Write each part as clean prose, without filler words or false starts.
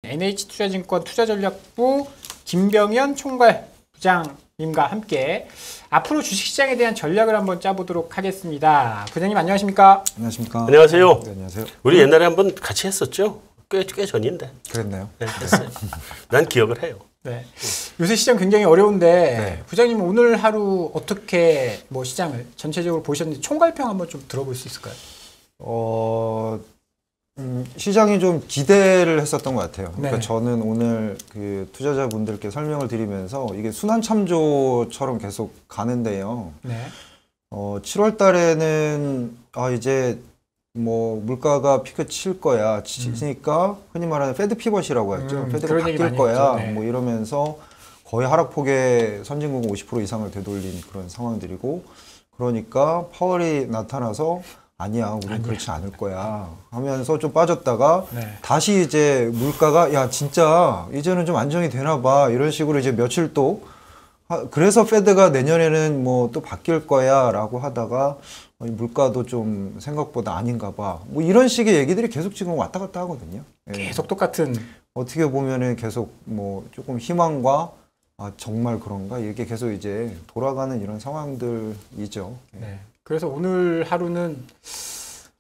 NH투자증권 투자전략부 김병현 총괄 부장님과 함께 앞으로 주식시장에 대한 전략을 한번 짜보도록 하겠습니다. 부장님 안녕하십니까? 안녕하십니까? 안녕하세요. 네, 안녕하세요. 우리 옛날에 한번 같이 했었죠? 꽤 전인데. 그랬나요? 네, 했어요. 난 기억을 해요. 네. 요새 시장 굉장히 어려운데 네. 부장님은 오늘 하루 어떻게 뭐 시장을 전체적으로 보셨는지 총괄평 한번 좀 들어볼 수 있을까요? 시장이 좀 기대를 했었던 것 같아요. 네. 그러니까 저는 오늘 그 투자자분들께 설명을 드리면서 이게 순환참조처럼 계속 가는데요. 네. 7월 달에는 이제 뭐 물가가 피크 칠 거야. 치니까 흔히 말하는 페드 피벗이라고 했죠. 페드가 바뀔 거야. 네. 뭐 이러면서 거의 하락폭의 선진국은 50% 이상을 되돌린 그런 상황들이고, 그러니까 파월이 나타나서 아니야, 우린 그렇지 않을 거야 하면서 좀 빠졌다가 네. 다시 이제 물가가 야 진짜 이제는 좀 안정이 되나 봐 이런 식으로 이제 며칠 또 그래서 페드가 내년에는 뭐 또 바뀔 거야 라고 하다가 물가도 좀 생각보다 아닌가 봐 뭐 이런 식의 얘기들이 계속 지금 왔다 갔다 하거든요. 계속 똑같은. 어떻게 보면은 계속 뭐 조금 희망과 정말 그런가 이게 계속 이제 돌아가는 이런 상황들이죠. 네. 그래서 오늘 하루는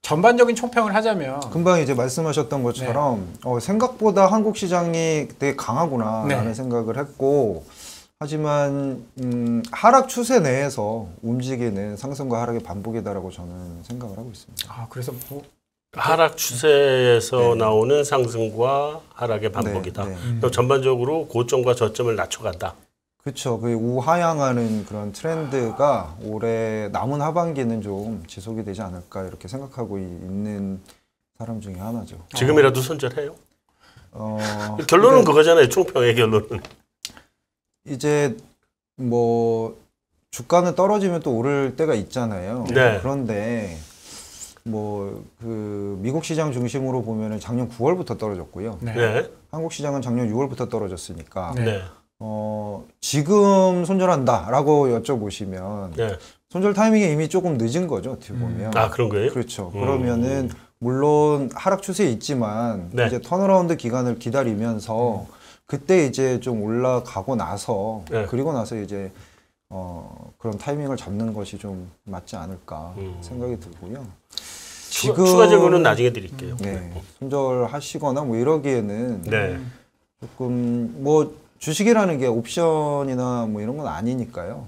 전반적인 총평을 하자면 금방 이제 말씀하셨던 것처럼 생각보다 한국 시장이 되게 강하구나 라는 생각을 했고, 하지만 하락 추세 내에서 움직이는 상승과 하락의 반복이다라고 저는 생각을 하고 있습니다. 그래서 뭐 하락 추세에서 나오는 상승과 하락의 반복이다. 또 전반적으로 고점과 저점을 낮춰간다. 그렇죠. 그 우하향하는 그런 트렌드가 올해 남은 하반기는 좀 지속이 되지 않을까 이렇게 생각하고 있는 사람 중에 하나죠. 지금이라도 손절해요? 결론은 그거잖아요. 총평의 결론은. 이제 뭐 주가는 떨어지면 또 오를 때가 있잖아요. 네. 그런데 뭐 그 미국 시장 중심으로 보면은 작년 9월부터 떨어졌고요. 네. 한국 시장은 작년 6월부터 떨어졌으니까. 네. 지금 손절한다라고 여쭤보시면 네. 손절 타이밍이 이미 조금 늦은 거죠, 어떻게 보면. 그런 거예요? 그렇죠. 그러면은 물론 하락 추세에 있지만 이제 턴어라운드 기간을 기다리면서 그때 이제 좀 올라가고 나서 그리고 나서 이제 그런 타이밍을 잡는 것이 좀 맞지 않을까 생각이 들고요. 지금 추가 질문은 나중에 드릴게요. 네, 손절하시거나 뭐 이러기에는 조금 뭐 주식이라는 게 옵션이나 뭐 이런 건 아니니까요.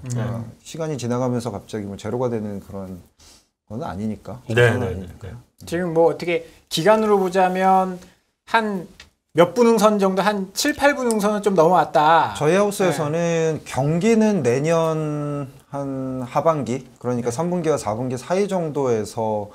시간이 지나가면서 갑자기 뭐 제로가 되는 그런 건 아니니까. 아니니까요. 지금 뭐 어떻게 기간으로 보자면 한 몇 분응선 정도 한 7, 8분응선은 좀 넘어왔다. 저희 하우스에서는 경기는 내년 한 하반기, 그러니까 3분기와 4분기 사이 정도에서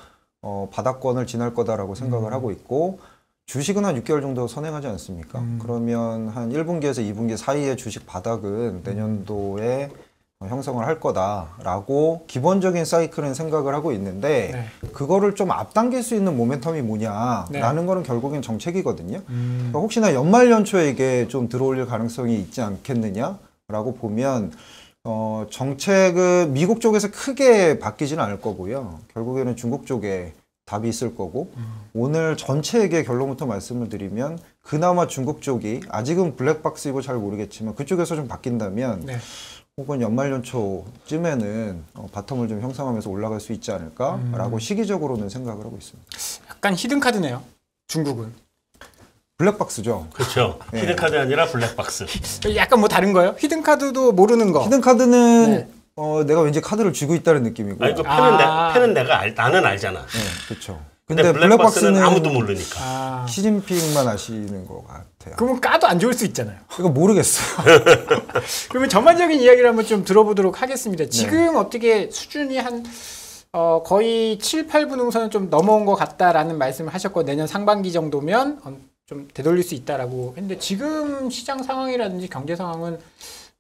바닥권을 지날 거다라고 생각을 하고 있고, 주식은 한 6개월 정도 선행하지 않습니까? 그러면 한 1분기에서 2분기 사이에 주식 바닥은 내년도에 형성을 할 거다라고 기본적인 사이클은 생각을 하고 있는데 그거를 좀 앞당길 수 있는 모멘텀이 뭐냐라는 거는 결국엔 정책이거든요. 그러니까 혹시나 연말 연초에 이게 좀 들어올릴 가능성이 있지 않겠느냐라고 보면 정책은 미국 쪽에서 크게 바뀌지는 않을 거고요. 결국에는 중국 쪽에 답이 있을 거고, 오늘 전체에게 결론부터 말씀을 드리면 그나마 중국 쪽이 아직은 블랙박스이고 잘 모르겠지만 그쪽에서 좀 바뀐다면 혹은 연말 연초쯤에는 바텀을 좀 형성하면서 올라갈 수 있지 않을까라고 시기적으로는 생각을 하고 있습니다. 약간 히든카드네요. 중국은. 블랙박스죠. 그렇죠. 히든카드 아니라 블랙박스. 약간 뭐 다른 거예요? 히든카드도 모르는 거. 히든카드는 내가 왠지 카드를 쥐고 있다는 느낌이고. 아니, 그 패는 나는 알잖아. 네, 그렇죠. 근데 블랙박스는 아무도 모르니까. 시진핑만 아시는 것 같아요. 그러면 까도 안 좋을 수 있잖아요. 이거 모르겠어요. 그러면 전반적인 이야기를 한번 좀 들어보도록 하겠습니다. 지금 어떻게 수준이 한 거의 7, 8분 응선은 좀 넘어온 것 같다라는 말씀을 하셨고, 내년 상반기 정도면 좀 되돌릴 수 있다라고 했는데, 지금 시장 상황이라든지 경제 상황은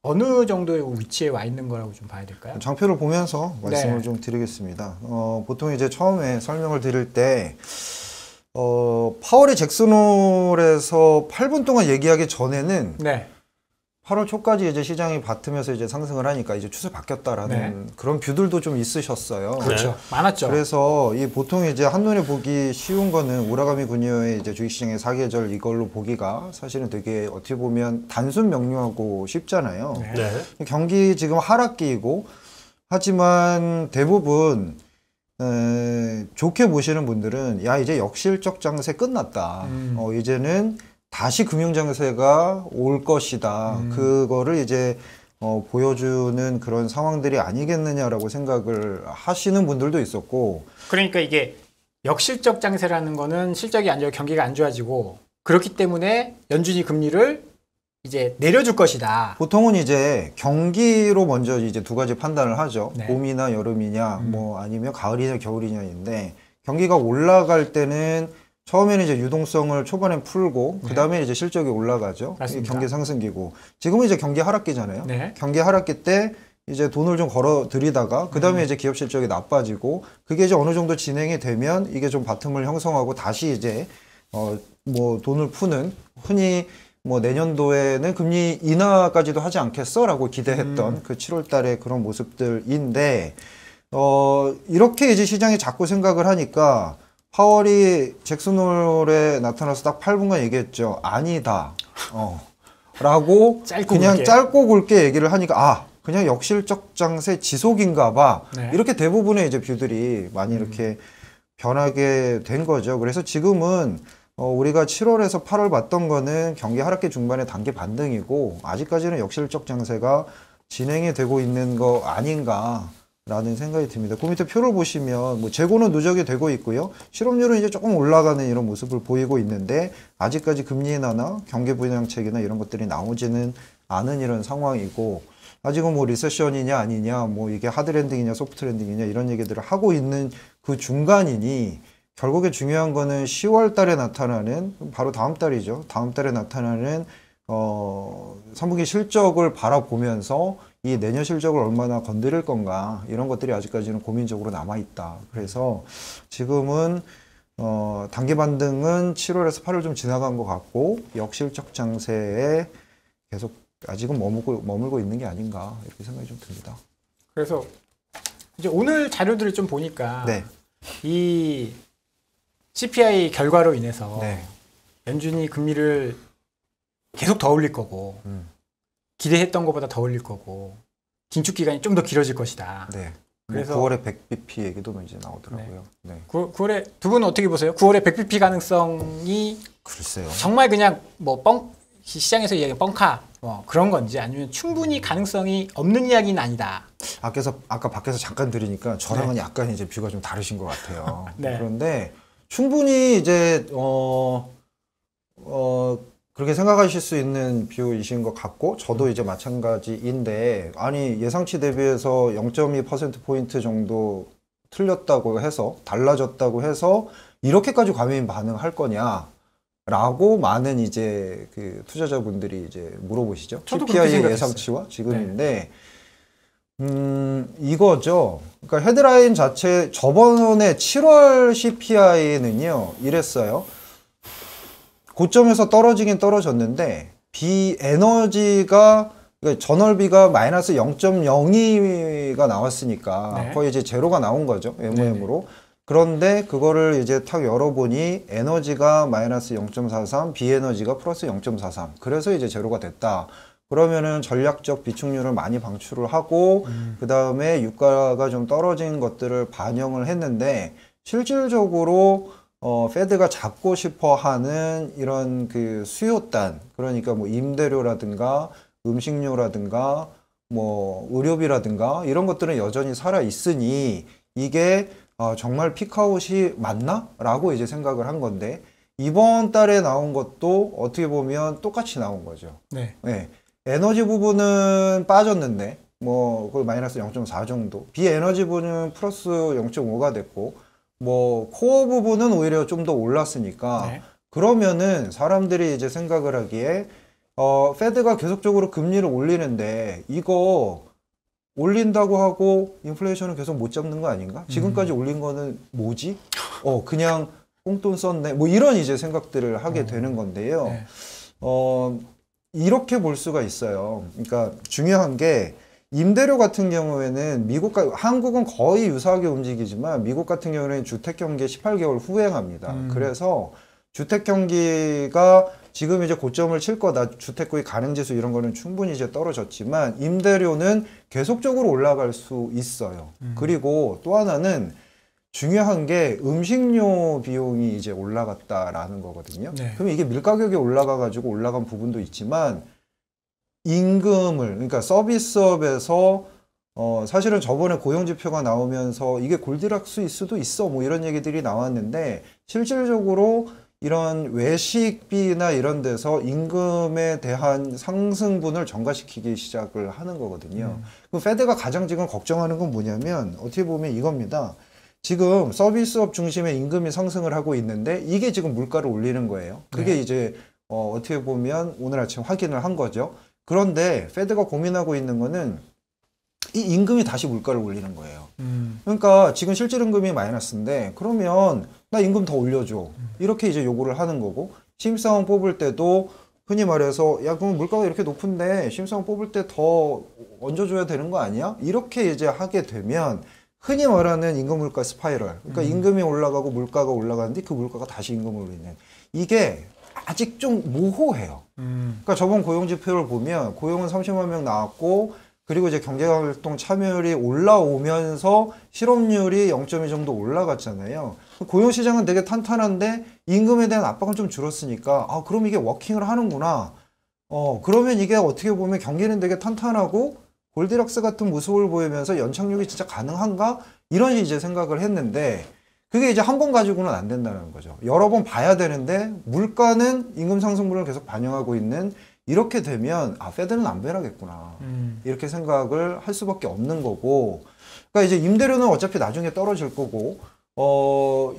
어느 정도의 위치에 와 있는 거라고 좀 봐야 될까요? 장표를 보면서 말씀을 좀 드리겠습니다. 보통 이제 처음에 설명을 드릴 때 파월이 잭슨홀에서 8분 동안 얘기하기 전에는 8월 초까지 이제 시장이 바트면서 이제 상승을 하니까 이제 추세 바뀌었다라는 그런 뷰들도 좀 있으셨어요. 그렇죠. 많았죠. 그래서 이 보통 이제 한눈에 보기 쉬운 거는 우라가미 군요의 이제 주식시장의 사계절 이걸로 보기가 사실은 되게 어떻게 보면 단순 명료하고 쉽잖아요. 네. 경기 지금 하락기이고 하지만 대부분 좋게 보시는 분들은 야 이제 역실적 장세 끝났다. 이제는 다시 금융장세가 올 것이다. 그거를 이제 보여주는 그런 상황들이 아니겠느냐라고 생각을 하시는 분들도 있었고. 그러니까 이게 역실적 장세라는 거는 실적이 안 좋아 경기가 안 좋아지고 그렇기 때문에 연준이 금리를 이제 내려줄 것이다. 보통은 이제 경기로 먼저 이제 두 가지 판단을 하죠. 네. 봄이나 여름이냐, 뭐 아니면 가을이냐 겨울이냐인데 경기가 올라갈 때는 처음에는 이제 유동성을 초반에 풀고 그 다음에 이제 실적이 올라가죠. 맞습니다. 경기 상승기고 지금은 이제 경기 하락기잖아요. 네. 경기 하락기 때 이제 돈을 좀 걸어 들이다가 그 다음에 이제 기업 실적이 나빠지고 그게 이제 어느 정도 진행이 되면 이게 좀 바텀을 형성하고 다시 이제 뭐 돈을 푸는 흔히 뭐 내년도에는 금리 인하까지도 하지 않겠어라고 기대했던 그 7월 달에 그런 모습들인데 이렇게 이제 시장이 자꾸 생각을 하니까 파월이 잭슨홀에 나타나서 딱 8분간 얘기했죠. 아니다. 라고 그냥 굵게. 짧고 굵게 얘기를 하니까 그냥 역실적 장세 지속인가 봐. 네. 이렇게 대부분의 이제 뷰들이 많이 이렇게 변하게 된 거죠. 그래서 지금은 우리가 7월에서 8월 봤던 거는 경기 하락기 중반의 단기 반등이고 아직까지는 역실적 장세가 진행이 되고 있는 거 아닌가 라는 생각이 듭니다. 그 밑에 표를 보시면 뭐 재고는 누적이 되고 있고요. 실업률은 이제 조금 올라가는 이런 모습을 보이고 있는데 아직까지 금리 인하나 경기 부양책이나 이런 것들이 나오지는 않은 이런 상황이고 아직은 뭐 리세션이냐 아니냐 뭐 이게 하드랜딩이냐 소프트랜딩이냐 이런 얘기들을 하고 있는 그 중간이니 결국에 중요한 거는 10월 달에 나타나는 바로 다음 달이죠. 다음 달에 나타나는 3분기 실적을 바라보면서 이 내년 실적을 얼마나 건드릴 건가 이런 것들이 아직까지는 고민적으로 남아있다. 그래서 지금은 단기 반등은 7월에서 8월 좀 지나간 것 같고 역실적 장세에 계속 아직은 머물고 있는 게 아닌가 이렇게 생각이 좀 듭니다. 그래서 이제 오늘 자료들을 좀 보니까 네. 이 CPI 결과로 인해서 네. 연준이 금리를 계속 더 올릴 거고 기대했던 것보다 더 올릴 거고 긴축 기간이 좀 더 길어질 것이다. 네. 그래서 9월에 100bp 얘기도 이제 나오더라고요. 네. 9월에 두 분은 어떻게 보세요? 9월에 100bp 가능성이 글쎄요. 정말 그냥 뭐 시장에서 이야기하는 뻥카 그런 건지 아니면 충분히 가능성이 없는 이야기는 아니다. 아까 밖에서 잠깐 들으니까 저랑은 약간 이제 뷰가 좀 다르신 것 같아요. 네. 그런데 충분히 이제 그렇게 생각하실 수 있는 뷰이신 것 같고 저도 이제 마찬가지인데 아니 예상치 대비해서 0.2%포인트 정도 틀렸다고 해서 달라졌다고 해서 이렇게까지 과민 반응할 거냐 라고 많은 이제 그 투자자분들이 이제 물어보시죠. 저도 그렇게 CPI의 생각했어요. 예상치와 지금인데 이거죠. 그러니까 헤드라인 자체 저번에 7월 CPI는요 이랬어요. 고점에서 떨어지긴 떨어졌는데 비에너지가 그러니까 전월비가 마이너스 0.02가 나왔으니까 네. 거의 이제 제로가 나온 거죠. MOM으로. 그런데 그거를 이제 탁 열어보니 에너지가 마이너스 0.43, 비에너지가 플러스 0.43. 그래서 이제 제로가 됐다. 그러면은 전략적 비축률을 많이 방출을 하고 그 다음에 유가가 좀 떨어진 것들을 반영을 했는데 실질적으로 페드가 잡고 싶어 하는 이런 그 수요단, 그러니까 뭐 임대료라든가 음식료라든가 뭐 의료비라든가 이런 것들은 여전히 살아 있으니 이게 정말 피크아웃이 맞나? 라고 이제 생각을 한 건데 이번 달에 나온 것도 어떻게 보면 똑같이 나온 거죠. 네. 네. 에너지 부분은 빠졌는데 뭐 거의 마이너스 0.4 정도, 비에너지 부분은 플러스 0.5가 됐고 뭐 코어 부분은 오히려 좀 더 올랐으니까 네. 그러면은 사람들이 이제 생각을 하기에 페드가 계속적으로 금리를 올리는데 이거 올린다고 하고 인플레이션은 계속 못 잡는 거 아닌가? 지금까지 올린 거는 뭐지? 그냥 꽁돈 썼네. 뭐 이런 이제 생각들을 하게 되는 건데요. 네. 이렇게 볼 수가 있어요. 그러니까 중요한 게 임대료 같은 경우에는 한국은 거의 유사하게 움직이지만 미국 같은 경우에는 주택 경기에 18개월 후행합니다. 그래서 주택 경기가 지금 이제 고점을 칠 거다. 주택구입 가능지수 이런 거는 충분히 이제 떨어졌지만 임대료는 계속적으로 올라갈 수 있어요. 그리고 또 하나는 중요한 게 음식료 비용이 이제 올라갔다라는 거거든요. 네. 그러면 이게 밀가격이 올라가가지고 올라간 부분도 있지만 임금을, 그러니까 서비스업에서 사실은 저번에 고용지표가 나오면서 이게 골디락스일 수도 있어 뭐 이런 얘기들이 나왔는데 실질적으로 이런 외식비나 이런 데서 임금에 대한 상승분을 전가시키기 시작을 하는 거거든요. 그럼 페드가 가장 지금 걱정하는 건 뭐냐면 어떻게 보면 이겁니다. 지금 서비스업 중심의 임금이 상승을 하고 있는데 이게 지금 물가를 올리는 거예요. 그게 네. 이제 어떻게 보면 오늘 아침 확인을 한 거죠. 그런데 페드가 고민하고 있는 거는 이 임금이 다시 물가를 올리는 거예요. 그러니까 지금 실질 임금이 마이너스인데 그러면 나 임금 더 올려줘. 이렇게 이제 요구를 하는 거고 신입사원 뽑을 때도 흔히 말해서 야 그럼 물가가 이렇게 높은데 신입사원 뽑을 때 더 얹어줘야 되는 거 아니야? 이렇게 이제 하게 되면 흔히 말하는 임금 물가 스파이럴. 그러니까 임금이 올라가고 물가가 올라가는데 그 물가가 다시 임금을 올리는. 이게 아직 좀 모호해요. 그러니까 저번 고용지표를 보면 고용은 30만 명 나왔고 그리고 이제 경제활동 참여율이 올라오면서 실업률이 0.2 정도 올라갔잖아요. 고용시장은 되게 탄탄한데 임금에 대한 압박은 좀 줄었으니까 아 그럼 이게 워킹을 하는구나. 그러면 이게 어떻게 보면 경기는 되게 탄탄하고 골디락스 같은 모습을 보이면서 연착륙이 진짜 가능한가? 이런 이제 생각을 했는데 그게 이제 한 번 가지고는 안 된다는 거죠. 여러 번 봐야 되는데 물가는 임금 상승분을 계속 반영하고 있는 이렇게 되면 아 페드는 안 변하겠구나 이렇게 생각을 할 수밖에 없는 거고 그러니까 이제 임대료는 어차피 나중에 떨어질 거고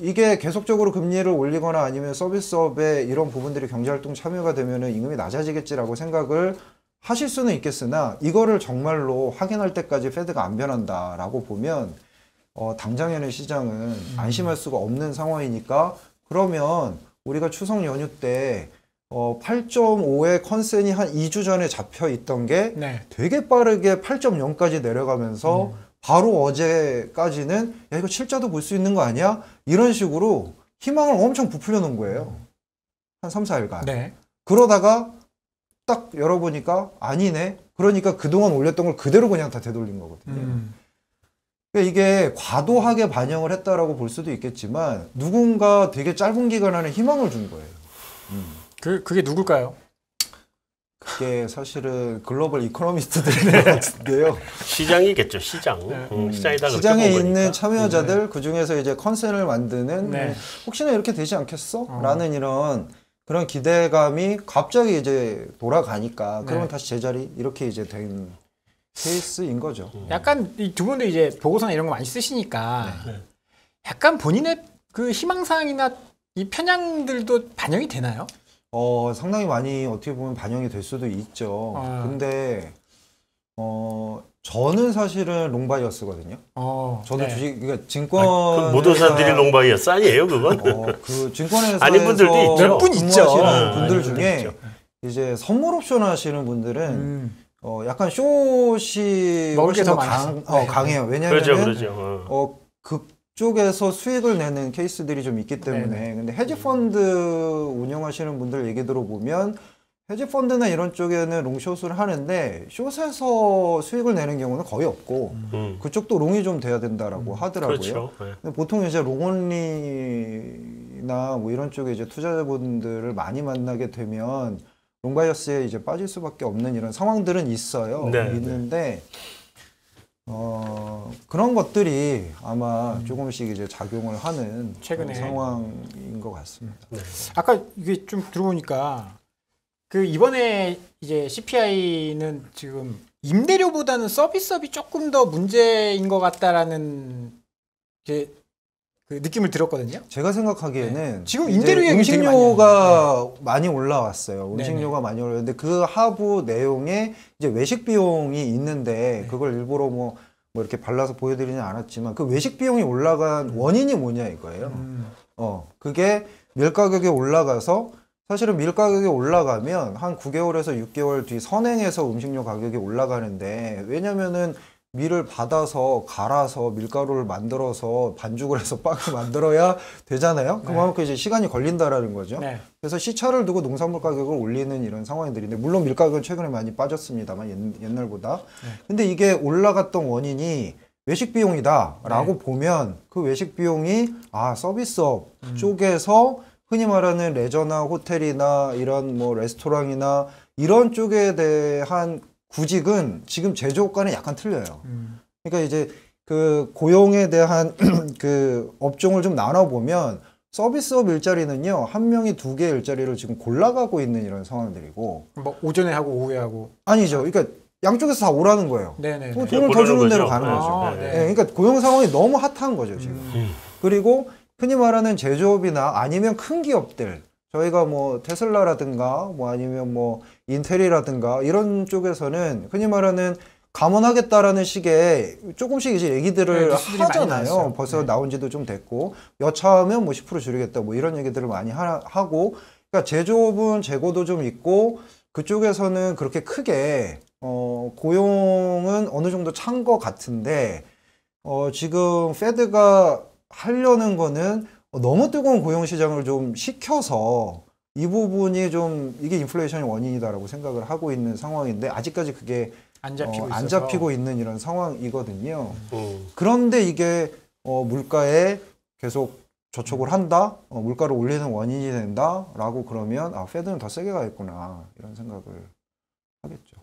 이게 계속적으로 금리를 올리거나 아니면 서비스업에 이런 부분들이 경제활동 참여가 되면은 임금이 낮아지겠지라고 생각을 하실 수는 있겠으나 이거를 정말로 확인할 때까지 페드가 안 변한다라고 보면 당장에는 시장은 안심할 수가 없는 상황이니까 그러면 우리가 추석 연휴 때 8.5의 컨센이 한 2주 전에 잡혀 있던 게 네. 되게 빠르게 8.0까지 내려가면서 바로 어제까지는 야 이거 7자도 볼 수 있는 거 아니야? 이런 식으로 희망을 엄청 부풀려 놓은 거예요. 한 3, 4일간. 네. 그러다가 딱 열어보니까 아니네. 그러니까 그동안 올렸던 걸 그대로 그냥 다 되돌린 거거든요. 그러니까 이게 과도하게 반영을 했다라고 볼 수도 있겠지만 누군가 되게 짧은 기간 안에 희망을 준 거예요. 그게 누굴까요? 그게 사실은 글로벌 이코노미스트들인 것 같은데요. 시장이겠죠, 시장. 시장에다 시장에 그렇게 본 있는 거니까. 참여자들 그 중에서 이제 컨센을 만드는 네. 혹시나 이렇게 되지 않겠어? 라는 이런 그런 기대감이 갑자기 이제 돌아가니까 그러면 네. 다시 제자리 이렇게 이제 된 케이스인 거죠. 약간 이 두 분도 이제 보고서나 이런 거 많이 쓰시니까 네. 약간 본인의 그 희망사항이나 이 편향들도 반영이 되나요? 상당히 많이 어떻게 보면 반영이 될 수도 있죠. 근데 저는 사실은 롱바이어스거든요. 저도 네. 주식, 그러니까 그 증권 모든 사람들이 롱바이어스 아니에요, 그건? 그 증권회사에서 아닌 분들도 있죠. 몇 분 있죠. 근무하시는 분들 아닌 분들 중에 있죠. 이제 선물 옵션 하시는 분들은 약간 숏이 먹을 게 훨씬 더 더 많아서. 강해요. 왜냐하면 그러죠. 그쪽에서 수익을 내는 케이스들이 좀 있기 때문에. 근데 헤지펀드 운영하시는 분들 얘기 들어보면 헤지펀드나 이런 쪽에는 롱숏을 하는데 숏에서 수익을 내는 경우는 거의 없고 그쪽도 롱이 좀 돼야 된다라고 하더라고요. 그렇죠. 네. 근데 보통 이제 롱온리나 뭐 이런 쪽에 이제 투자자분들을 많이 만나게 되면 롱바이어스에 이제 빠질 수밖에 없는 이런 상황들은 있어요. 네, 네. 있는데 그런 것들이 아마 조금씩 이제 작용을 하는 최근에. 그런 상황인 것 같습니다. 네. 아까 이게 좀 들어보니까 그 이번에 이제 CPI는 지금 임대료보다는 서비스업이 조금 더 문제인 것 같다라는 그 느낌을 들었거든요. 제가 생각하기에는 지금 이제 임대료 얘기 되게 많이 음식료가 많이 올라왔어요. 네네. 음식료가 많이 올라왔는데 그 하부 내용에 이제 외식 비용이 있는데 네. 그걸 일부러 뭐 이렇게 발라서 보여드리진 않았지만 그 외식 비용이 올라간 원인이 뭐냐 이거예요. 그게 밀 가격이 올라가서 사실은 밀 가격이 올라가면 한 9개월에서 6개월 뒤 선행해서 음식료 가격이 올라가는데 왜냐면은 밀을 받아서 갈아서 밀가루를 만들어서 반죽을 해서 빵을 만들어야 되잖아요. 그만큼 이제 시간이 걸린다라는 거죠. 네. 그래서 시차를 두고 농산물 가격을 올리는 이런 상황들인데 물론 밀 가격은 최근에 많이 빠졌습니다만 옛날보다. 근데 이게 올라갔던 원인이 외식 비용이다라고 보면 그 외식 비용이 서비스업 쪽에서 흔히 말하는 레저나 호텔이나 이런 뭐 레스토랑이나 이런 쪽에 대한 구직은 지금 제조업과는 약간 틀려요. 그러니까 이제 그 고용에 대한 그 업종을 좀 나눠보면 서비스업 일자리는요, 한 명이 2개 일자리를 지금 골라가고 있는 이런 상황들이고. 뭐 오전에 하고 오후에 하고. 아니죠. 그러니까 양쪽에서 다 오라는 거예요. 네네. 돈을 더 주는 대로 가는 네. 거죠. 네. 네, 그러니까 고용 상황이 너무 핫한 거죠, 지금. 그리고 흔히 말하는 제조업이나 아니면 큰 기업들, 저희가 뭐 테슬라라든가 뭐 아니면 뭐 인텔이라든가 이런 쪽에서는 흔히 말하는 감원하겠다라는 식의 조금씩 이제 얘기들을 하잖아요. 벌써 나온 지도 좀 됐고 여차하면 뭐 10% 줄이겠다 뭐 이런 얘기들을 많이 하고, 그러니까 제조업은 재고도 좀 있고 그쪽에서는 그렇게 크게 고용은 어느 정도 찬 것 같은데 지금 페드가 하려는 거는 너무 뜨거운 고용 시장을 좀 식혀서 이 부분이 좀 이게 인플레이션의 원인이다라고 생각을 하고 있는 상황인데 아직까지 그게 안 잡히고 있는 이런 상황이거든요. 그런데 이게 물가에 계속 저촉을 한다, 물가를 올리는 원인이 된다라고 그러면 페드는 더 세게 가겠구나 이런 생각을 하겠죠.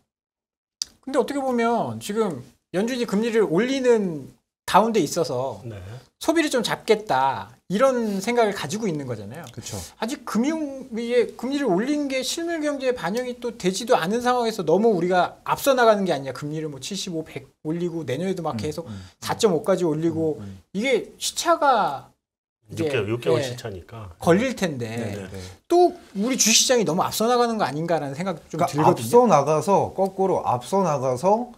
근데 어떻게 보면 지금 연준이 금리를 올리는 가운데 있어서 소비를 좀 잡겠다 이런 생각을 가지고 있는 거잖아요. 그렇죠. 아직 금리를 올린 게 실물 경제에 반영이 또 되지도 않은 상황에서 너무 우리가 앞서 나가는 게 아니냐. 금리를 뭐 75, 100 올리고 내년에도 막 계속 4.5까지 올리고 이게 시차가 6개월 시차니까 걸릴 텐데 또 우리 주식시장이 너무 앞서 나가는 거 아닌가라는 생각이 좀 들거든요. 앞서 나가서 거꾸로 앞서 나가서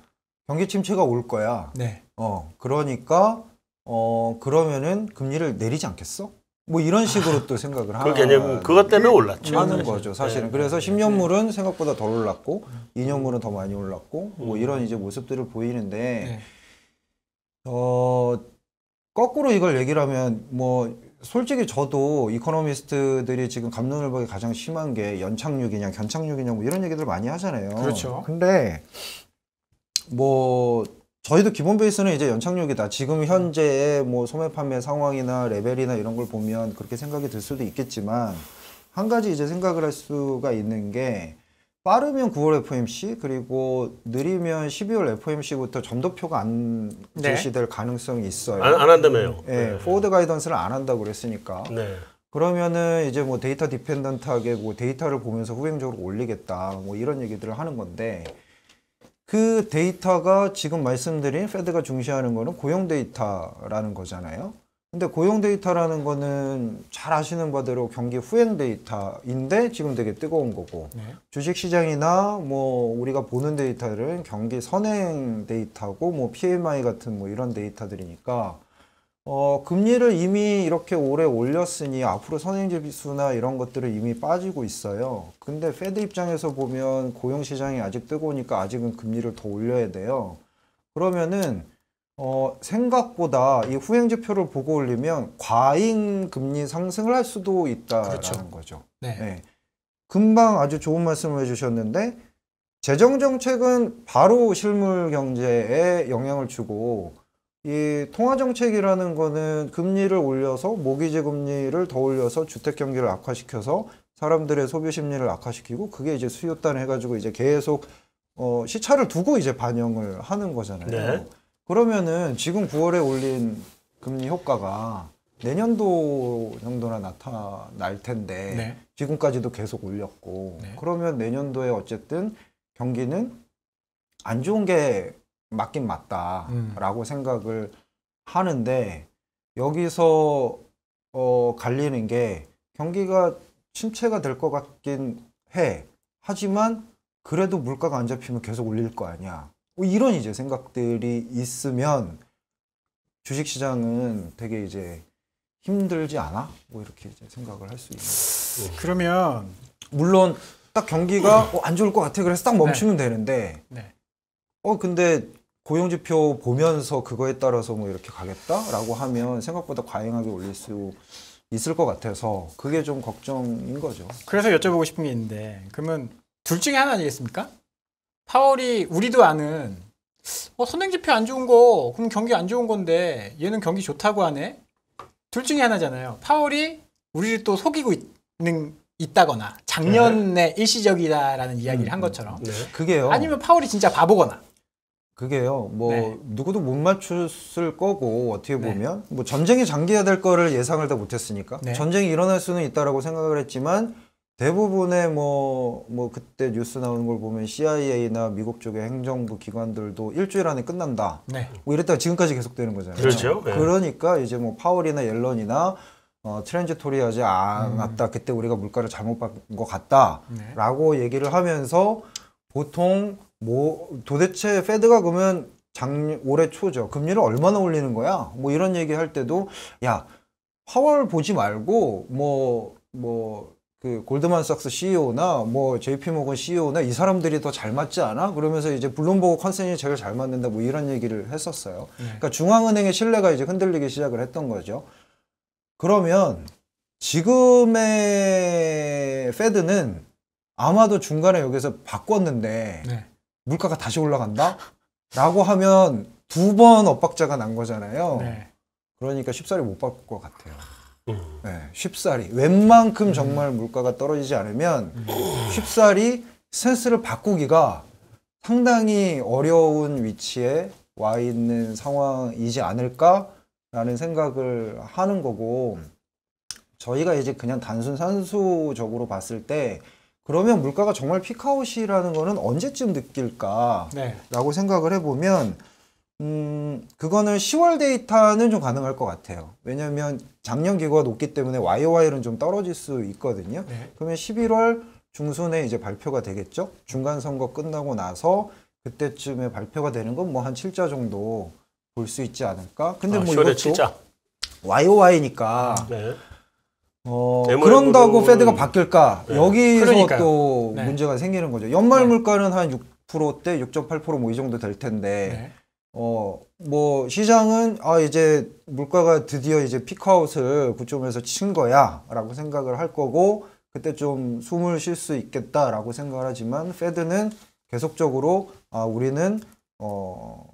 경기 침체가 올 거야. 네. 그러니까 그러면은 금리를 내리지 않겠어? 뭐 이런 식으로 또 생각을 그 개념 그것 때문에 올랐죠. 하는 거죠, 사실은. 그래서 10년물은 생각보다 덜 올랐고 2년물은 더 많이 올랐고 뭐 이런 이제 모습들을 보이는데 거꾸로 이걸 얘기를 하면 뭐 솔직히 저도 이코노미스트들이 지금 갑론을박이 가장 심한 게 연착륙이냐 견착륙이냐 뭐 이런 얘기들 많이 하잖아요. 그렇죠. 근데 뭐 저희도 기본 베이스는 이제 연착륙이다. 지금 현재의 뭐 소매 판매 상황이나 레벨이나 이런 걸 보면 그렇게 생각이 들 수도 있겠지만 한 가지 이제 생각을 할 수가 있는 게 빠르면 9월 FOMC 그리고 느리면 12월 FOMC부터 점도표가 안 제시될 가능성이 있어요. 안 한다며요. 네, 포워드 가이던스를 안 한다고 그랬으니까. 그러면은 이제 뭐 데이터 디펜던트하게 뭐 데이터를 보면서 후행적으로 올리겠다. 뭐 이런 얘기들을 하는 건데 그 데이터가 지금 말씀드린 페드가 중시하는 거는 고용 데이터라는 거잖아요. 근데 고용 데이터라는 거는 잘 아시는 바대로 경기 후행 데이터인데 지금 되게 뜨거운 거고 주식 시장이나 뭐 우리가 보는 데이터들은 경기 선행 데이터고 뭐 PMI 같은 뭐 이런 데이터들이니까 금리를 이미 이렇게 오래 올렸으니 앞으로 선행지수나 이런 것들은 이미 빠지고 있어요. 근데 페드 입장에서 보면 고용 시장이 아직 뜨거우니까 아직은 금리를 더 올려야 돼요. 그러면은 생각보다 이 후행지표를 보고 올리면 과잉 금리 상승을 할 수도 있다라는 거죠. 네. 금방 아주 좋은 말씀을 해주셨는데 재정 정책은 바로 실물 경제에 영향을 주고 이 통화 정책이라는 거는 금리를 올려서 모기지 금리를 더 올려서 주택 경기를 악화시켜서 사람들의 소비 심리를 악화시키고 그게 이제 수요단 해가지고 이제 계속 시차를 두고 이제 반영을 하는 거잖아요. 그러면은 지금 9월에 올린 금리 효과가 내년도 정도나 나타날 텐데 지금까지도 계속 올렸고 그러면 내년도에 어쨌든 경기는 안 좋은 게 맞긴 맞다라고 생각을 하는데 여기서 갈리는 게 경기가 침체가 될 것 같긴 해. 하지만 그래도 물가가 안 잡히면 계속 올릴 거 아니야. 뭐 이런 이제 생각들이 있으면 주식시장은 되게 이제 힘들지 않아? 뭐 이렇게 이제 생각을 할 수 있는. 그러면 물론 딱 경기가 안 좋을 것 같아. 그래서 딱 멈추면 되는데 네. 근데 고용지표 보면서 그거에 따라서 뭐 이렇게 가겠다라고 하면 생각보다 과잉하게 올릴 수 있을 것 같아서 그게 좀 걱정인 거죠. 그래서 여쭤보고 싶은 게 있는데 그러면 둘 중에 하나 아니겠습니까? 파월이 우리도 아는 선행지표 안 좋은 거 그럼 경기 안 좋은 건데 얘는 경기 좋다고 하네. 둘 중에 하나잖아요. 파월이 우리를 또 속이고 있다거나 작년에 일시적이다라는 이야기를 한 것처럼. 네. 그게요. 아니면 파월이 진짜 바보거나. 그게요. 뭐 네. 누구도 못 맞췄을 거고 어떻게 네. 보면 뭐 전쟁이 장기화될 거를 예상을 다 못했으니까 네. 전쟁이 일어날 수는 있다라고 생각을 했지만 대부분의 뭐 그때 뉴스 나오는 걸 보면 CIA나 미국 쪽의 행정부 기관들도 일주일 안에 끝난다. 네. 뭐 이랬다가 지금까지 계속되는 거잖아요. 그렇죠. 네. 그러니까 이제 뭐 파월이나 옐런이나 트랜지토리하지 않았다. 그때 우리가 물가를 잘못 받은 것 같다라고 얘기를 하면서 보통 뭐 도대체 페드가 그러면 올해 초죠. 금리를 얼마나 올리는 거야? 뭐 이런 얘기 할 때도 야 파월 보지 말고 그 골드만삭스 CEO나 뭐 JP모건 CEO나 이 사람들이 더 잘 맞지 않아? 그러면서 이제 블룸버그 컨센이 제일 잘 맞는다 뭐 이런 얘기를 했었어요. 그러니까 중앙은행의 신뢰가 이제 흔들리기 시작을 했던 거죠. 그러면 지금의 페드는 아마도 중간에 여기서 바꿨는데 네. 물가가 다시 올라간다? 라고 하면 2번 엇박자가 난 거잖아요. 네. 그러니까 쉽사리 못 바꿀 것 같아요. 네, 쉽사리. 웬만큼 정말 물가가 떨어지지 않으면 쉽사리 스탠스를 바꾸기가 상당히 어려운 위치에 와 있는 상황이지 않을까라는 생각을 하는 거고 저희가 이제 그냥 단순 산수적으로 봤을 때 그러면 물가가 정말 피크아웃이라는 거는 언제쯤 느낄까라고 네. 생각을 해보면 그거는 10월 데이터는 좀 가능할 것 같아요. 왜냐하면 작년 기고가 높기 때문에 YOY는 좀 떨어질 수 있거든요. 네. 그러면 11월 중순에 이제 발표가 되겠죠. 중간 선거 끝나고 나서 그때쯤에 발표가 되는 건 뭐 한 7자 정도 볼 수 있지 않을까? 근데 뭐 10월에 이것도 7자. YOY니까 네. 그런다고 페드가 바뀔까? 네. 여기서 그러니까요. 또 네. 문제가 생기는 거죠. 연말 네. 물가는 한 6%대, 6.8% 뭐 이 정도 될 텐데, 네. 뭐 시장은 이제 물가가 드디어 이제 피크아웃을 9점에서 친 거야라고 생각을 할 거고, 그때 좀 숨을 쉴 수 있겠다라고 생각을 하지만, 페드는 계속적으로 우리는 뭐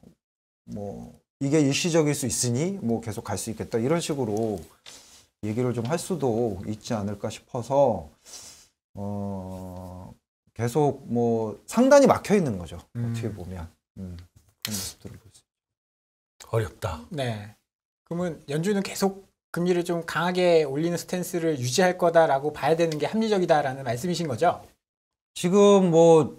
이게 일시적일 수 있으니 뭐 계속 갈 수 있겠다 이런 식으로. 얘기를 좀 할 수도 있지 않을까 싶어서 계속 뭐 상단이 막혀 있는 거죠. 어떻게 보면 그런 모습들을 볼 수 있죠. 어렵다. 네. 그러면 연준은 계속 금리를 좀 강하게 올리는 스탠스를 유지할 거다라고 봐야 되는 게 합리적이다라는 말씀이신 거죠? 지금 뭐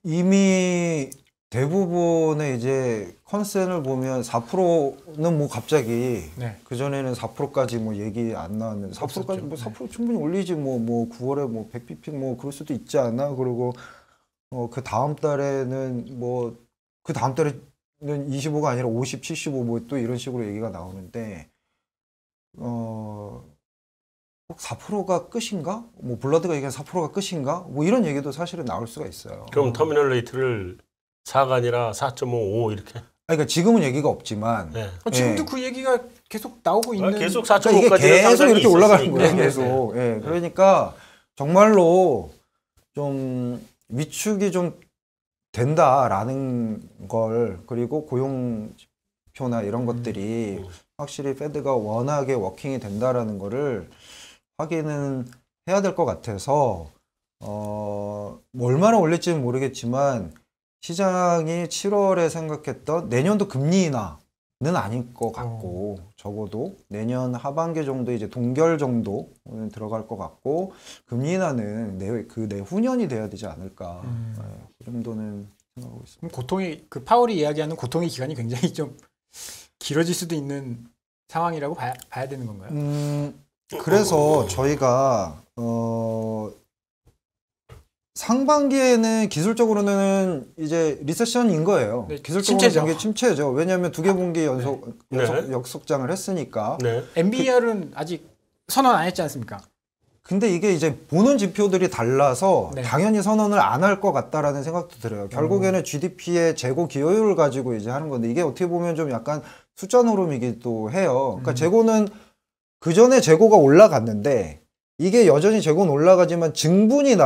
이미 대부분의 이제 컨센을 보면 4%는 뭐 갑자기 네. 그전에는 4%까지 뭐 얘기 안 나왔는데 4%까지 뭐 4% 충분히 올리지 뭐 9월에 뭐 100bp 뭐 그럴 수도 있지 않나. 그리고 그 다음 달에는 뭐 그 다음 달에는 25가 아니라 50, 75 뭐 또 이런 식으로 얘기가 나오는데 꼭 4%가 끝인가? 뭐 블러드가 얘기한 4%가 끝인가? 뭐 이런 얘기도 사실은 나올 수가 있어요. 그럼 터미널 레이트를 4가 아니라 4.55 이렇게. 그러니까 지금은 얘기가 없지만 네. 지금도 그 얘기가 계속 나오고 있는. 계속 그러니까 4.5까지 이게 계속 이렇게 올라가는 거예요. 네. 계속. 예. 그러니까 정말로 좀 위축이 좀 된다라는 걸 그리고 고용표나 이런 것들이 확실히 페드가 워낙에 워킹이 된다라는 거를 확인은 해야 될 것 같아서 뭐 얼마나 올릴지는 모르겠지만 시장이 7월에 생각했던 내년도 금리 인하는 아닐 것 같고 적어도 내년 하반기 정도 이제 동결 정도는 들어갈 것 같고 금리 인하는 내후년이 돼야 되지 않을까. 그 정도는 생각하고 있습니다. 그럼 고통이 그 파월이 이야기하는 고통의 기간이 굉장히 좀 길어질 수도 있는 상황이라고 봐야 되는 건가요? 그래서 저희가 상반기에는 기술적으로는 이제 리세션인 거예요. 네, 기술적으로 침체죠. 경기 침체죠. 왜냐하면 두 개 분기 역속장을 했으니까. 네. MBR은 아직 선언 안 했지 않습니까? 근데 이게 이제 보는 지표들이 달라서 네. 당연히 선언을 안 할 것 같다라는 생각도 들어요. 결국에는 GDP의 재고 기여율을 가지고 이제 하는 건데 이게 어떻게 보면 좀 약간 숫자 노름이기도 해요. 그러니까 재고는 그 전에 재고가 올라갔는데 이게 여전히 재고는 올라가지만 증분이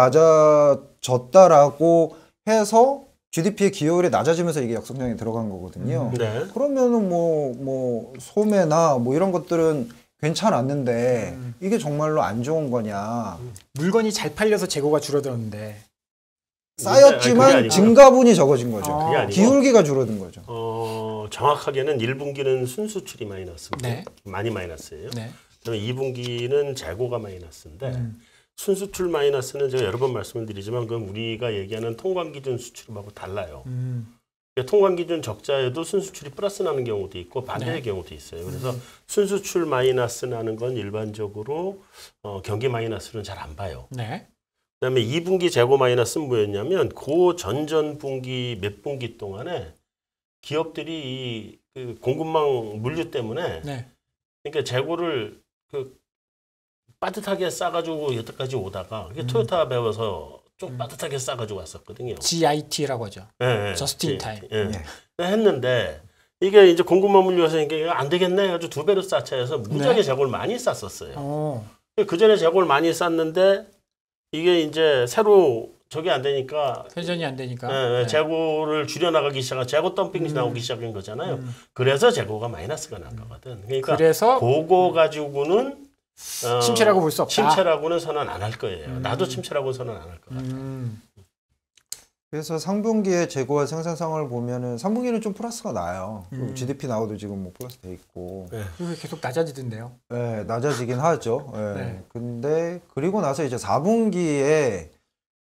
낮아졌다라고 해서 GDP의 기여율이 낮아지면서 이게 역성장에 들어간 거거든요. 네. 그러면은 뭐 소매나 뭐 이런 것들은 괜찮았는데 이게 정말로 안 좋은 거냐. 물건이 잘 팔려서 재고가 줄어들었는데. 그게 쌓였지만 아니고. 증가분이 적어진 거죠. 그게 아니고. 기울기가 줄어든 거죠. 정확하게는 1분기는 순수출이 마이너스입니다. 네. 많이 마이너스예요. 네. 그다음에 2분기는 재고가 마이너스인데 순수출 마이너스는 제가 여러 번 말씀을 드리지만 그건 우리가 얘기하는 통관기준 수출하고 달라요. 통관기준 적자에도 순수출이 플러스 나는 경우도 있고 반대의 네. 경우도 있어요. 그래서 순수출 마이너스 나는 건 일반적으로 경기 마이너스는 잘 안 봐요. 네. 그다음에 2분기 재고 마이너스는 뭐였냐면 그 전전 분기 몇 분기 동안에 기업들이 그 공급망 물류 때문에 네. 그러니까 재고를 빠듯하게 싸가지고 여태까지 오다가 토요타 배워서 좀 빠듯하게 싸가지고 왔었거든요. GIT라고 하죠. 예, Just in time. 예. 했는데 이게 이제 공급망 물류에서 이게 안 되겠네 해가지고 2배로 싸차 해서 무지하게 네. 재고를 많이 쌌었어요. 그 전에 재고를 많이 쌌는데 이게 이제 새로 저게 안 되니까 회전이 안 되니까. 네. 재고를 줄여나가기 시작한 재고 덤핑이 나오기 시작한 거잖아요. 그래서 재고가 마이너스가 난 거거든. 그러니까 그래서 그거 가지고는 침체라고 볼 수 없다. 침체라고는 선언 안 할 거예요. 나도 침체라고는 선언 안 할 것 같아요. 그래서 상분기의 재고와 생산 상황을 보면은 3분기는 좀 플러스가 나요. GDP 나오도 지금 뭐 플러스 돼 있고. 네. 이게 계속 낮아지던데요. 네, 낮아지긴 하죠. 네. 네. 근데 그리고 나서 이제 4분기에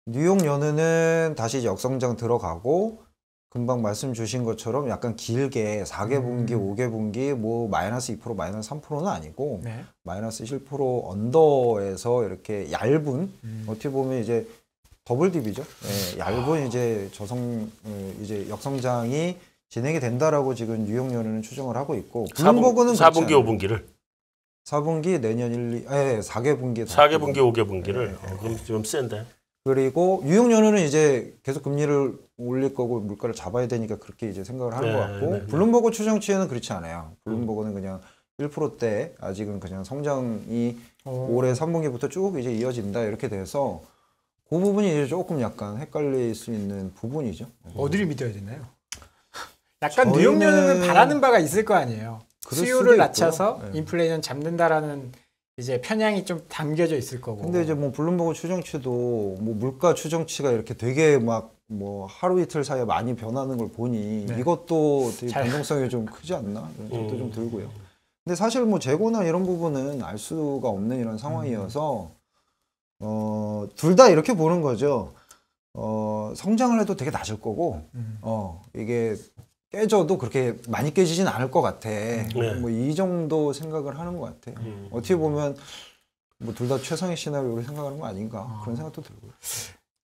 뉴욕 연은은 다시 이제 역성장 들어가고 금방 말씀 주신 것처럼 약간 길게 4개 분기, 5개 분기 뭐 마이너스 2%, 마이너스 3%는 아니고 네. 마이너스 7% 언더에서 이렇게 얇은 어떻게 보면 이제 더블 딥이죠. 네, 얇은 이제 이제 역성장이 진행이 된다라고 지금 뉴욕 연은은 추정을 하고 있고 블룸버그는 4분기, 5분기를 4분기 내년 4개 분기 4개 분기, 5개 분기를 그럼 좀 센데. 그리고 뉴욕 연은은 이제 계속 금리를 올릴 거고 물가를 잡아야 되니까 그렇게 이제 생각을 하는 것 같고 블룸버그 추정치에는 그렇지 않아요. 블룸버그는 그냥 1%대 아직은 그냥 성장이 올해 3분기부터 쭉 이제 이어진다 이렇게 돼서 그 부분이 이제 조금 약간 헷갈릴 수 있는 부분이죠. 어디를 믿어야 되나요? 약간 저희는- 뉴욕 연은은 바라는 바가 있을 거 아니에요. 그럴 수요를 수도 낮춰서 있고요. 네. 인플레이션 잡는다라는 이제 편향이 좀 담겨져 있을 거고. 근데 이제 뭐 블룸버그 추정치도 뭐 물가 추정치가 이렇게 되게 막 뭐 하루 이틀 사이에 많이 변하는 걸 보니 네. 이것도 되게 잘- 변동성이 좀 크지 않나 이런 생각도 좀 들고요. 근데 사실 뭐 재고나 이런 부분은 알 수가 없는 이런 상황이어서 둘 다 이렇게 보는 거죠. 성장을 해도 되게 낮을 거고 이게 깨져도 그렇게 많이 깨지진 않을 것 같아. 뭐 이 정도 생각을 하는 것 같아요. 어떻게 보면 뭐 둘 다 최상의 시나리오를 생각하는 거 아닌가 그런 생각도 들고요.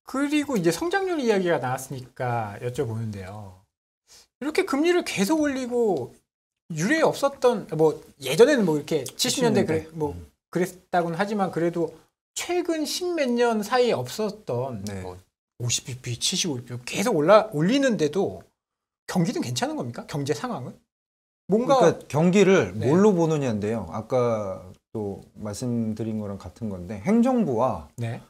그리고 이제 성장률 이야기가 나왔으니까 여쭤보는데요. 이렇게 금리를 계속 올리고 유례 없었던 뭐 예전에는 뭐 이렇게 70년대 그랬다고는 하지만 그래도 최근 10몇 년 사이에 없었던 네. 뭐 50bp, 75bp 계속 올리는데도 경기는 괜찮은 겁니까? 경제 상황은? 뭔가 그러니까 경기를 네. 뭘로 보느냐인데요. 아까 또 말씀드린 거랑 같은 건데 행정부와 네.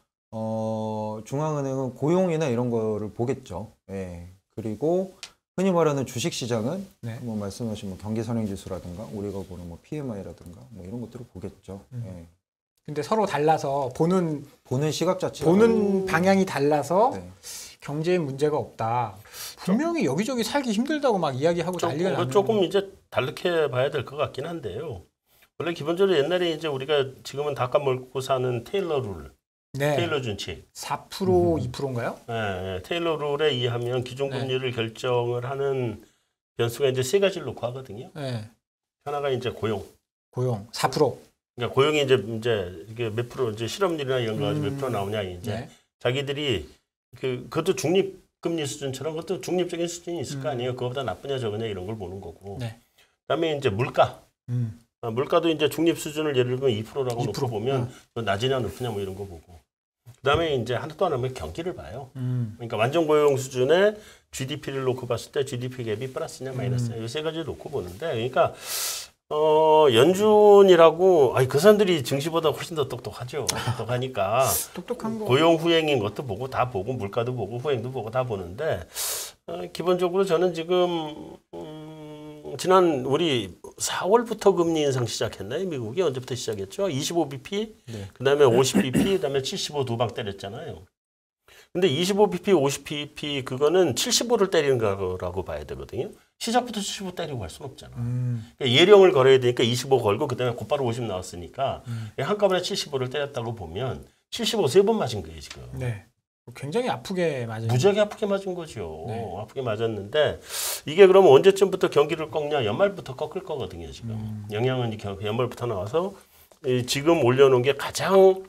중앙은행은 고용이나 이런 거를 보겠죠. 예. 그리고 흔히 말하는 주식시장은 네. 뭐 말씀하신 뭐 경기선행지수라든가 우리가 보는 뭐 PMI라든가 뭐 이런 것들을 보겠죠. 예. 근데 서로 달라서 보는 시각 자체가 보는 방향이 달라서 네. 경제에 문제가 없다. 분명히 여기저기 살기 힘들다고 막 이야기하고 난리가 나는. 조금 이제 다르게 봐야 될 것 같긴 한데요. 원래 기본적으로 옛날에 이제 우리가 지금은 다 까먹고 사는 테일러 룰, 네. 테일러 준칙. 4% 2%인가요? 네, 테일러 룰에 의하면 기준금리를 결정을 하는 변수가 이제 세 가지를 놓고 하거든요. 네. 하나가 이제 고용. 고용 4%. 그러니까 고용이 이제 이게 몇 프로 이제 실업률이나 이런 거 가지고 몇 프로 나오냐 이제 네. 자기들이 그것도 중립금리 수준처럼 그것도 중립적인 수준이 있을 거 아니에요. 그거보다 나쁘냐 적으냐 이런 걸 보는 거고. 네. 그다음에 이제 물가. 물가도 이제 중립 수준을 예를 들면 2%라고 놓고 보면 낮으냐 높으냐 뭐 이런 거 보고. 그다음에 이제 또 하나는 경기를 봐요. 그러니까 완전 고용 수준의 GDP를 놓고 봤을 때 GDP 갭이 플러스냐 마이너스냐 이 세 가지를 놓고 보는데 그러니까 연준이라고 그 사람들이 증시보다 훨씬 더 똑똑하죠. 똑똑하니까 똑똑한 거. 고용 후행인 것도 보고 다 보고 물가도 보고 후행도 보고 다 보는데 기본적으로 저는 지금 지난 우리 4월부터 금리 인상 시작했나요? 미국이 언제부터 시작했죠? 25bp, 네. 그다음에 50bp, 그다음에 75 두 방 때렸잖아요. 근데 25bp, 50bp 그거는 75를 때리는 거라고 봐야 되거든요. 시작부터 75 때리고 갈 수는 없잖아. 그러니까 예령을 걸어야 되니까 25 걸고 그다음에 곧바로 50 나왔으니까 한꺼번에 75를 때렸다고 보면 75 세 번 맞은 거예요 지금. 네. 굉장히 아프게 맞은. 무지하게 아프게 맞은 거죠. 네. 아프게 맞았는데 이게 그러면 언제쯤부터 경기를 꺾냐? 연말부터 꺾을 거거든요 지금. 영향은 연말부터 나와서 지금 올려놓은 게 가장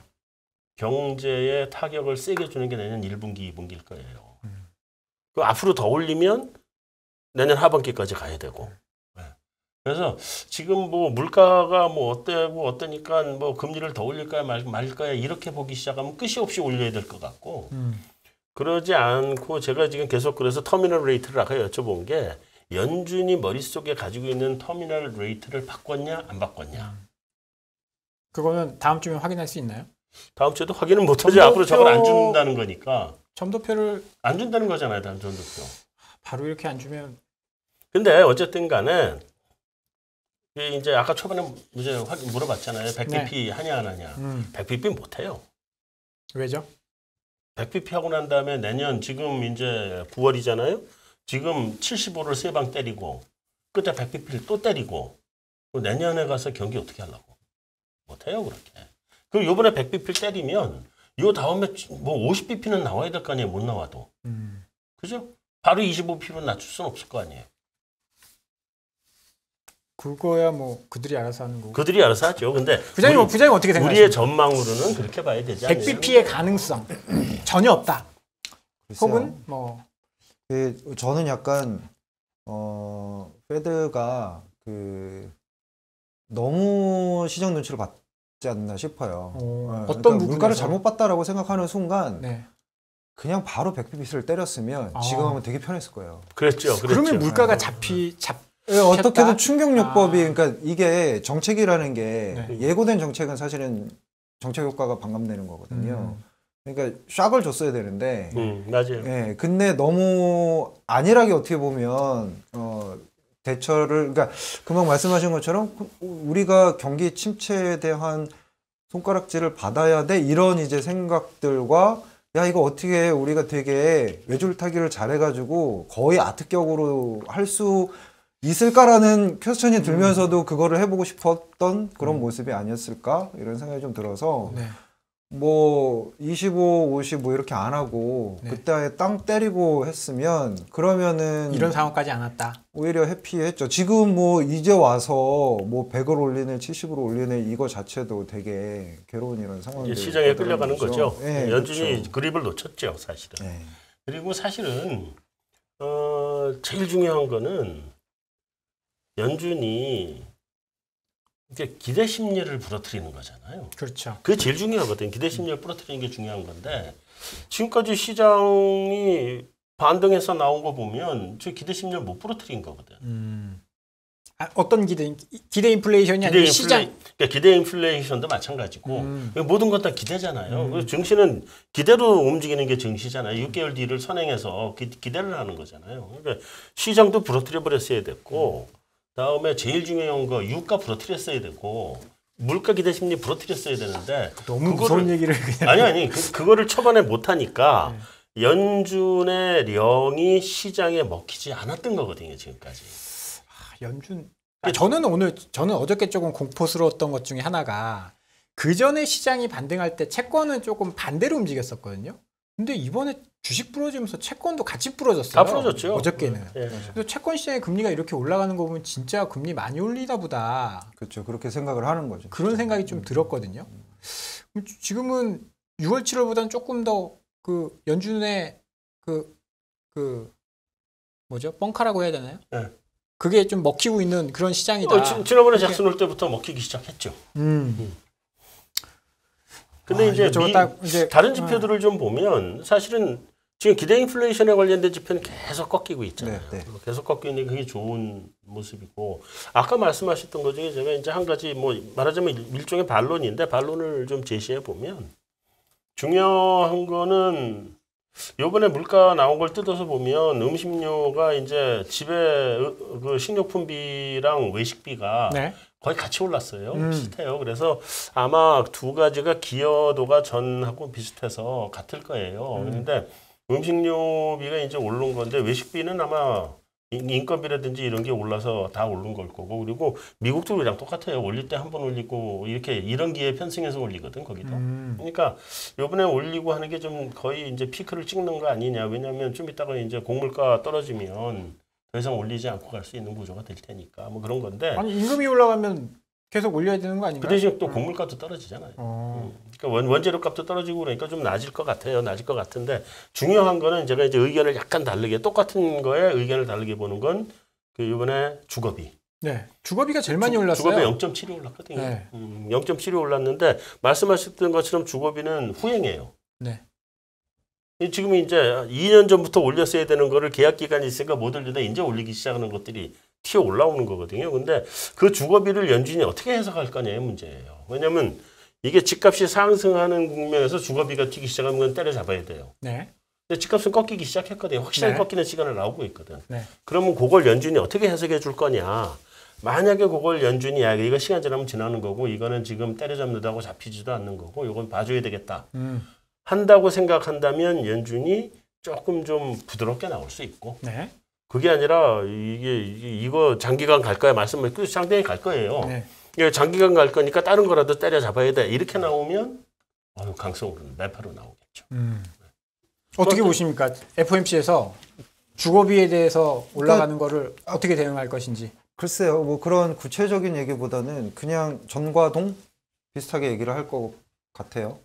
경제에 타격을 세게 주는 게 내년 1분기, 2분기일 거예요. 그 앞으로 더 올리면 내년 하반기까지 가야 되고. 네. 그래서 지금 뭐 물가가 뭐 어때고 어떠니까 뭐 금리를 더 올릴까요 말까요 이렇게 보기 시작하면 끝이 없이 올려야 될 것 같고 그러지 않고 제가 지금 계속 그래서 터미널 레이트를 아까 여쭤본 게 연준이 머릿속에 가지고 있는 터미널 레이트를 바꿨냐 안 바꿨냐. 그거는 다음 주면 확인할 수 있나요? 다음 주에도 확인은 못하지. 앞으로 저걸 안 준다는 거니까. 점도표를 안 준다는 거잖아요. 다음 점도표. 바로 이렇게 안 주면. 근데 어쨌든 간에 이제 아까 초반에 물어봤잖아요. 100bp 네. 하냐 안 하냐. 100bp 못해요. 왜죠? 100bp 하고 난 다음에 내년 지금 이제 9월이잖아요. 지금 75를 세 방 때리고 끝에 100bp를 또 때리고 내년에 가서 경기 어떻게 하려고. 못해요 그렇게. 그럼 요번에 100bp를 때리면 요 다음에 뭐 50bp는 나와야 될 거 아니에요. 못 나와도. 그죠? 바로 25bp는 낮출 수는 없을 거 아니에요. 그거야 뭐 그들이 알아서 하는 거고. 그들이 알아서 하죠. 근데 부장님 어떻게 생각하세요? 우리의 전망으로는 그렇게 봐야 되지 않나요? 100bp의 가능성 전혀 없다. 글쎄요. 혹은 뭐 저는 약간 페드가 너무 시장 눈치를 봤지 않나 싶어요. 어떤 그러니까 물가를 잘못 봤다라고 생각하는 순간 네. 그냥 바로 100bp를 때렸으면 지금 하면 되게 편했을 거예요. 그랬죠. 그러면 물가가 어떻게든 충격요법이 그러니까 이게 정책이라는 게 네. 예고된 정책은 사실은 정책 효과가 반감되는 거거든요. 그러니까 샥을 줬어야 되는데 맞아요. 예, 근데 너무 안일하게 어떻게 보면 대처를 그러니까 금방 말씀하신 것처럼 우리가 경기 침체에 대한 손가락질을 받아야 돼 이런 이제 생각들과 야 이거 어떻게 우리가 되게 외줄타기를 잘해가지고 거의 아트격으로 할 수 있을까라는 퀘스천이 들면서도 그거를 해보고 싶었던 그런 모습이 아니었을까 이런 생각이 좀 들어서 네. 뭐 25, 50 뭐 이렇게 안 하고 네. 그때 땅 때리고 했으면 그러면은 이런 상황까지 안 왔다. 오히려 해피했죠. 지금 뭐 이제 와서 뭐 100을 올리네 70으로 올리네 이거 자체도 되게 괴로운 이런 상황이 시장에 끌려가는 거죠. 네, 연준이 그렇죠. 그립을 놓쳤죠 사실은. 네. 그리고 사실은 제일 중요한 거는 연준이 이제 기대 심리를 부러뜨리는 거잖아요. 그렇죠. 그게 제일 중요하거든요. 기대 심리를 부러뜨리는 게 중요한 건데 지금까지 시장이 반등해서 나온 거 보면 저 기대 심리를 못 부러뜨린 거거든. 어떤 기대 인플레이션이 아니라 시장. 그러니까 기대 인플레이션도 마찬가지고 모든 건 다 기대잖아요. 그래서 증시는 기대로 움직이는 게 증시잖아요. 6개월 뒤를 선행해서 기대를 하는 거잖아요. 그러니까 시장도 부러뜨려 버렸어야 됐고 다음에 제일 중요한 거 유가 부러뜨렸어야 되고 물가 기대 심리 부러뜨렸어야 되는데 너무 무서운 얘기를 그냥 아니 그거를 초반에 못 하니까 연준의 령이 시장에 먹히지 않았던 거거든요 지금까지. 연준. 저는 어저께 조금 공포스러웠던 것 중에 하나가 그 전에 시장이 반등할 때 채권은 조금 반대로 움직였었거든요. 근데 이번에 주식 부러지면서 채권도 같이 부러졌어요. 다 부러졌죠. 어저께는. 네. 그래서 채권 시장의 금리가 이렇게 올라가는 거 보면 진짜 금리 많이 올리다 보다. 그렇죠. 그렇게 생각을 하는 거죠. 그런 생각이 좀 들었거든요. 지금은 6월, 7월보다는 조금 더 그 연준의 그 뭐죠? 뻥카라고 해야 되나요? 네. 그게 좀 먹히고 있는 그런 시장이다. 지난번에 잭슨 올 때부터 먹히기 시작했죠. 근데 이제 다른 지표들을 좀 보면 사실은 지금 기대 인플레이션에 관련된 지표는 계속 꺾이고 있잖아요. 네. 계속 꺾이는 게 그게 좋은 모습이고 아까 말씀하셨던 것 중에 제가 이제 한 가지 뭐 말하자면 일종의 반론인데 반론을 좀 제시해 보면 중요한 거는 요번에 물가 나온 걸 뜯어서 보면 음식료가 이제 집에 그 식료품비랑 외식비가 네. 거의 같이 올랐어요. 비슷해요. 그래서 아마 두 가지가 기여도가 전하고 비슷해서 같을 거예요. 그런데 음식료비가 이제 오른 건데 외식비는 아마 인건비라든지 이런 게 올라서 다 오른 걸 거고 그리고 미국도 그냥 똑같아요. 올릴 때 한 번 올리고 이렇게 이런 기회에 편승해서 올리거든 거기도. 그러니까 이번에 올리고 하는 게 좀 거의 이제 피크를 찍는 거 아니냐. 왜냐하면 좀 이따가 이제 곡물가 떨어지면 더 이상 올리지 않고 갈 수 있는 구조가 될 테니까 뭐 그런 건데. 아니 임금이 올라가면 계속 올려야 되는 거 아닌가요? 그 대신 또 곡물값도 떨어지잖아요. 그러니까 원재료 값도 떨어지고 그러니까 좀 낮을 것 같아요. 낮을 것 같은데 중요한 거는 제가 이제 의견을 약간 다르게 똑같은 거에 의견을 다르게 보는 건 그 이번에 주거비. 네, 주거비가 제일 많이 올랐어요. 주거비 0.7이 올랐거든요. 네. 0.7이 올랐는데 말씀하셨던 것처럼 주거비는 후행이에요. 네. 지금 이제 2년 전부터 올렸어야 되는 거를 계약 기간이 있으니까 못 올리다 이제 올리기 시작하는 것들이 튀어 올라오는 거거든요. 근데 그 주거비를 연준이 어떻게 해석할 거냐의 문제예요. 왜냐하면 이게 집값이 상승하는 국면에서 주거비가 튀기 시작하면 그건 때려잡아야 돼요. 네. 근데 집값은 꺾이기 시작했거든요. 확실하게 네. 꺾이는 시간을 나오고 있거든. 네. 그러면 그걸 연준이 어떻게 해석해 줄 거냐. 만약에 그걸 연준이 야 이거 시간 지나면 지나는 거고 이거는 지금 때려잡는다고 잡히지도 않는 거고 이건 봐줘야 되겠다. 한다고 생각한다면 연준이 조금 좀 부드럽게 나올 수 있고 네. 그게 아니라 이거 장기간 갈 거야 말씀을 장기간 갈 거예요. 네. 이게 장기간 갈 거니까 다른 거라도 때려잡아야 돼. 이렇게 나오면 강성으로 매파로 나오겠죠. 어떻게 보십니까? FOMC에서 주거비에 대해서 올라가는 거를 어떻게 대응할 것인지. 글쎄요. 뭐 그런 구체적인 얘기보다는 그냥 전과 동 비슷하게 얘기를 할 것 같아요.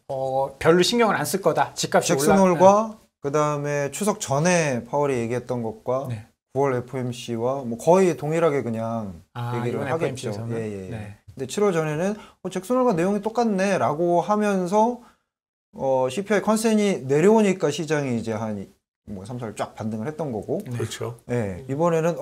별로 신경을 안 쓸 거다. 집값이 잭슨 홀과 그다음에 추석 전에 파월이 얘기했던 것과 네. 9월 FOMC와 뭐 거의 동일하게 그냥 얘기를 하겠죠. FOMC에서는? 네. 근데 7월 전에는 잭슨 홀과 내용이 똑같네라고 하면서 CPI 컨센이 내려오니까 시장이 이제 한 뭐 3, 4일 쫙 반등을 했던 거고. 그렇죠. 네. 이번에는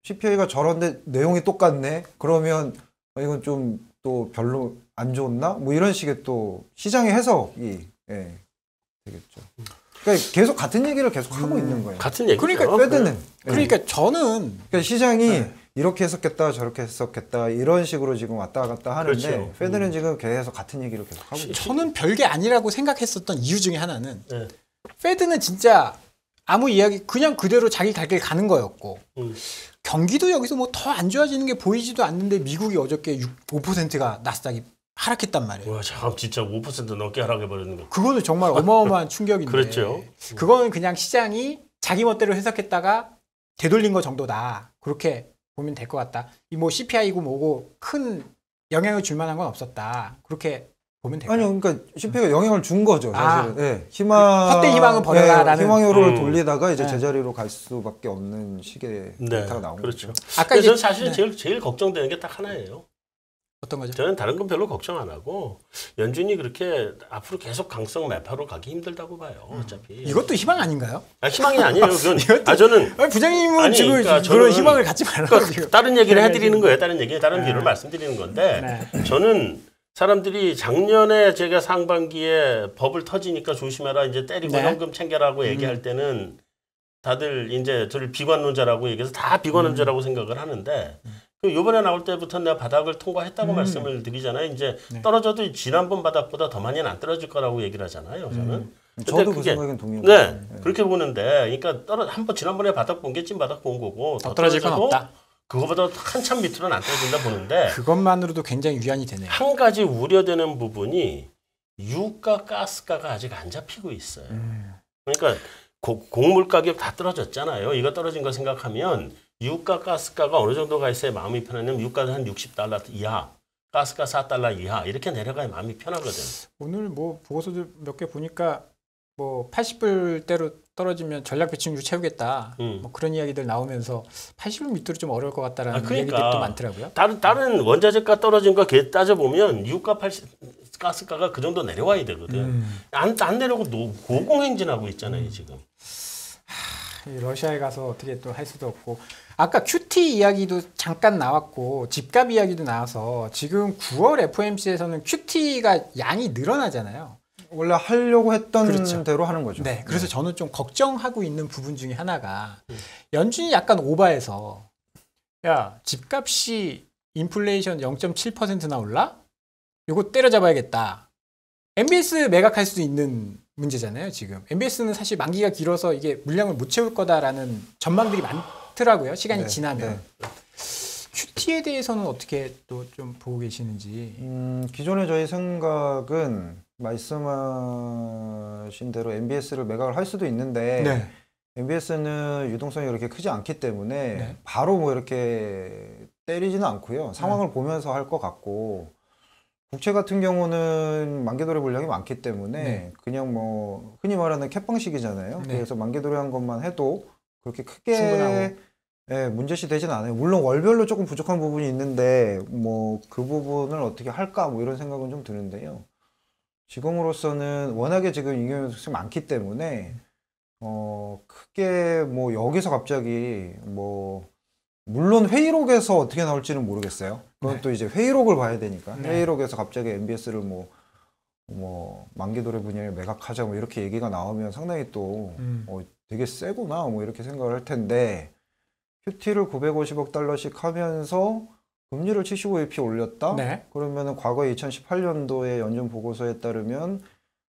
CPI가 저런데 내용이 똑같네. 그러면 이건 좀 또 별로 안 좋나? 뭐 이런 식의 또 시장의 해석이 되겠죠. 그러니까 계속 같은 얘기를 계속 하고 있는 거예요. 같은 얘기죠. 그러니까 페드는. 그러니까 저는 그러니까 시장이 이렇게 해석했다 저렇게 해석했다 이런 식으로 지금 왔다 갔다 하는데 그렇죠. 페드는 지금 계속 같은 얘기를 계속 하고 있어요. 저는 별게 아니라고 생각했었던 이유 중에 하나는 페드는 진짜 아무 이야기 그냥 그대로 자기 갈 길 가는 거였고 경기도 여기서 뭐 더 안 좋아지는 게 보이지도 않는데 미국이 어저께 5%가 나스닥이 하락했단 말이에요. 와, 참 진짜 5% 넘게 하락해 버리는 거. 그거는 정말 어마어마한 충격인데. 그렇죠. 그거는 그냥 시장이 자기 멋대로 해석했다가 되돌린 거 정도다. 그렇게 보면 될 것 같다. 이 뭐 CPI고 뭐고 큰 영향을 줄 만한 건 없었다. 그렇게 보면 될까요? 아니요, 그러니까 CPI가 영향을 준 거죠, 사실은. 헛된 희망은 버려라라는. 희망으로를 돌리다가 이제 제자리로 갈 수밖에 없는 식의 데이터가 나온 그렇죠. 거죠. 아까 저는 사실 제일 걱정되는 게 딱 하나예요. 어떤 거죠? 저는 다른 건 별로 걱정 안 하고 연준이 그렇게 앞으로 계속 강성 매파로 가기 힘들다고 봐요. 어차피. 이것도 희망 아닌가요? 희망이 아니에요. 그건 저는 부장님은 지금 그러니까 그런 희망을 갖지 말라고 그러니까 다른 얘기를 해드리는 거예요. 다른 비유를 말씀드리는 건데 저는 사람들이 작년에 제가 상반기에 버블 터지니까 조심해라 이제 때리고 현금 챙겨라고 얘기할 때는 다들 이제 저를 비관론자라고 얘기해서 다 비관론자라고 생각을 하는데 이번에 나올 때부터 내가 바닥을 통과했다고 말씀을 드리잖아요. 이제 떨어져도 지난번 바닥보다 더 많이는 안 떨어질 거라고 얘기를 하잖아요. 저는. 저도 그 생각은 동의합니다. 네, 그렇게 보는데, 그러니까 한번 지난번에 바닥 본 게 찐 바닥 본 거고 더 떨어질 건 없다. 그거보다 한참 밑으로는 안 떨어진다 보는데 그것만으로도 굉장히 위안이 되네요. 한 가지 우려되는 부분이 유가, 가스가가 아직 안 잡히고 있어요. 그러니까 곡물 가격 다 떨어졌잖아요. 이거 떨어진 거 생각하면 유가, 가스가가 어느 정도 가 있어야 마음이 편하냐면 유가는 한 $60 이하, 가스가 $4 이하 이렇게 내려가야 마음이 편하거든. 오늘 뭐 보고서들 몇 개 보니까 뭐 80불대로 떨어지면 전략 배치율 채우겠다. 뭐 그런 이야기들 나오면서 80불 밑으로 좀 어려울 것 같다라는 그러니까 얘기들도 많더라고요. 다른 원자재가 떨어진 거 따져 보면 유가 가스가가 그 정도 내려와야 되거든. 안 내려오고 고공행진하고 있잖아요 지금. 러시아에 가서 어떻게 또 할 수도 없고 아까 QT 이야기도 잠깐 나왔고 집값 이야기도 나와서 지금 9월 FOMC에서는 QT가 양이 늘어나잖아요. 원래 하려고 했던 그렇죠. 대로 하는 거죠. 네, 그래서 저는 좀 걱정하고 있는 부분 중에 하나가 연준이 약간 오바해서 야 집값이 인플레이션 0.7%나 올라? 요거 때려잡아야겠다. MBS 매각할 수도 있는 문제잖아요, 지금. MBS는 사실 만기가 길어서 이게 물량을 못 채울 거다라는 전망들이 많더라고요, 시간이 네, 지나면. 네. QT에 대해서는 어떻게 또 좀 보고 계시는지. 기존의 저희 생각은 말씀하신 대로 MBS를 매각을 할 수도 있는데 네. MBS는 유동성이 그렇게 크지 않기 때문에 네. 바로 뭐 이렇게 때리지는 않고요. 상황을 보면서 할 것 같고 국채 같은 경우는 만기도래 물량이 많기 때문에 네. 그냥 뭐 흔히 말하는 캡 방식이잖아요. 네. 그래서 만기도래한 것만 해도 그렇게 크게 충분하고. 예, 문제시 되진 않아요. 물론 월별로 조금 부족한 부분이 있는데 뭐 그 부분을 어떻게 할까 뭐 이런 생각은 좀 드는데요. 지금으로서는 워낙에 지금 임경유동성이 많기 때문에 크게 뭐 여기서 갑자기 뭐 물론 회의록에서 어떻게 나올지는 모르겠어요. 그건 네. 또 이제 회의록을 봐야 되니까 네. 회의록에서 갑자기 MBS를 뭐 만기도래 분야에 매각하자 뭐 이렇게 얘기가 나오면 상당히 또 되게 세구나 뭐 이렇게 생각을 할 텐데 QT를 950억 달러씩 하면서 금리를 75bp 올렸다? 네. 그러면은 과거 2018년도에 연준 보고서에 따르면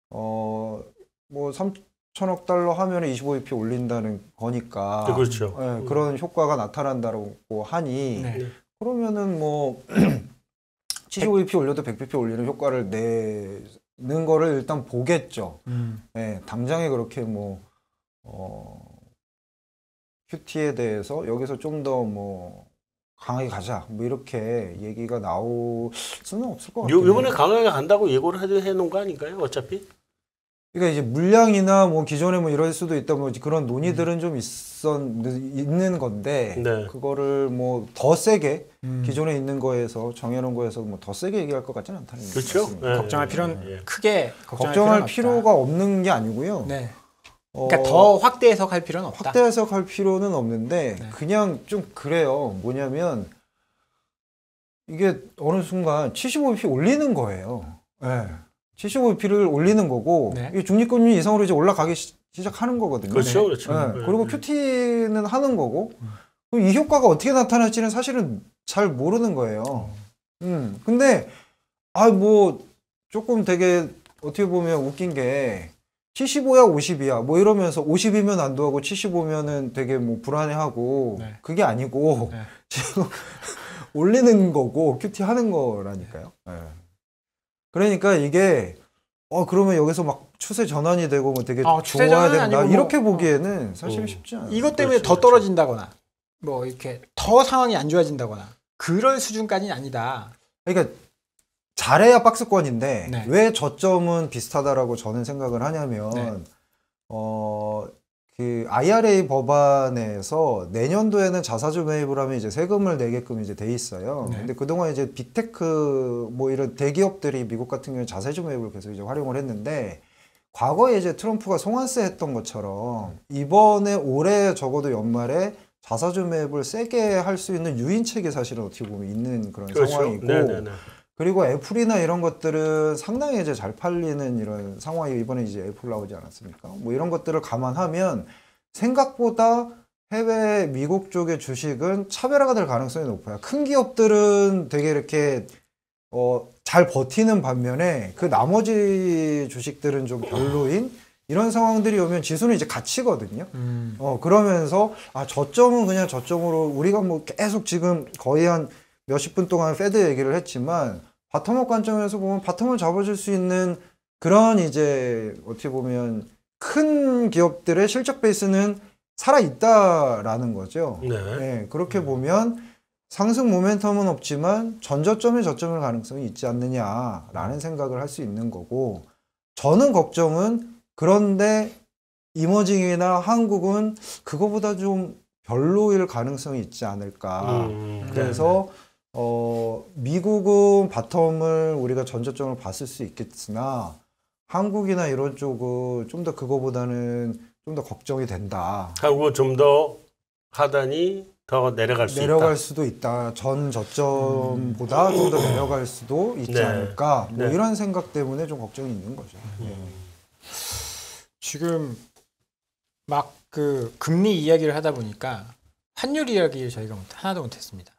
뭐 3천억 달러 하면 25bp 올린다는 거니까 그렇죠. 예, 그런 효과가 나타난다고 하니 네. 그러면은 뭐 75bp 올려도 100bp 올리는 효과를 내는 거를 일단 보겠죠. 예, 당장에 그렇게 뭐 QT에 대해서 여기서 좀 더 뭐 강하게 가자 뭐 이렇게 얘기가 나올 수는 없을 것 같아요. 요번에 강하게 간다고 예고를 해놓은 거 아닌가요? 어차피? 그러니까 이제 물량이나 뭐 기존에 뭐 이럴 수도 있다 뭐 그런 논의들은 좀 있는 건데 네. 그거를 뭐 더 세게 기존에 있는 거에서 정해놓은 거에서 뭐 더 세게 얘기할 것 같지는 않다는 그렇죠. 말씀입니다. 네. 걱정할 필요는 예. 크게 걱정할 필요는 필요가 없는 게 아니고요. 없다. 네. 그러니까 더 확대 해석할 필요는 없다. 확대 해석할 필요는 없는데 네. 그냥 좀 그래요. 뭐냐면 이게 어느 순간 75bp 올리는 거예요. 네. 75bp를 올리는 거고 네. 이게 중립금리 이상으로 이제 올라가기 시작하는 거거든요. 그렇죠, 네. 그렇죠. 네. 네. 그리고 QT는 하는 거고 그럼 이 효과가 어떻게 나타날지는 사실은 잘 모르는 거예요. 근데 뭐 조금 되게 어떻게 보면 웃긴 게 75야 50이야 뭐 이러면서 50이면 안도하고 75면은 되게 뭐 불안해하고 네. 그게 아니고 네. 지금 올리는 거고 QT 하는 거라니까요. 네. 그러니까 이게 그러면 여기서 막 추세 전환이 되고 뭐 되게 추세 좋아야 전환은 된다 아니고 이렇게 보기에는 사실 쉽지 않아요. 이것 때문에 그렇죠, 더 그렇죠. 떨어진다거나 뭐 이렇게 더 상황이 안 좋아진다거나 그럴 수준까지는 아니다. 그러니까 잘해야 박스권인데 네. 왜 저점은 비슷하다라고 저는 생각을 하냐면 네. 그 IRA 법안에서 내년도에는 자사주 매입을 하면 이제 세금을 내게끔 이제 돼 있어요. 네. 근데 그동안 이제 빅테크 뭐 이런 대기업들이 미국 같은 경우에 자사주 매입을 계속 이제 활용을 했는데 과거에 이제 트럼프가 송환세 했던 것처럼 이번에 올해 적어도 연말에 자사주 매입을 세게 할 수 있는 유인책이 사실은 어떻게 보면 있는 그런 그렇죠. 상황이고 네네네. 그리고 애플이나 이런 것들은 상당히 이제 잘 팔리는 이런 상황이 이번에 이제 애플 나오지 않았습니까? 뭐 이런 것들을 감안하면 생각보다 해외 미국 쪽의 주식은 차별화가 될 가능성이 높아요. 큰 기업들은 되게 이렇게 잘 버티는 반면에 그 나머지 주식들은 좀 별로인 이런 상황들이 오면 지수는 이제 갇히거든요. 그러면서 저점은 그냥 저점으로 우리가 뭐 계속 지금 거의 한 몇십 분 동안 패드 얘기를 했지만 바텀업 관점에서 보면 바텀을 잡아줄 수 있는 그런 이제 어떻게 보면 큰 기업들의 실적 베이스는 살아있다라는 거죠. 네. 네, 그렇게 보면 상승 모멘텀은 없지만 전저점에 저점일 가능성이 있지 않느냐라는 생각을 할 수 있는 거고 저는 걱정은 그런데 이머징이나 한국은 그거보다 좀 별로일 가능성이 있지 않을까. 그래서 미국은 바텀을 우리가 전저점을 봤을 수 있겠으나 한국이나 이런 쪽은 좀 더 그거보다는 좀 더 걱정이 된다. 한국은 좀 더 하단이 더 내려갈 수 내려갈 있다. 수도 있다. 전 저점보다 좀 더 내려갈 수도 있지 네. 않을까. 뭐 네. 이런 생각 때문에 좀 걱정이 있는 거죠. 지금 막 그 금리 이야기를 하다 보니까 환율 이야기를 저희가 하나도 못했습니다.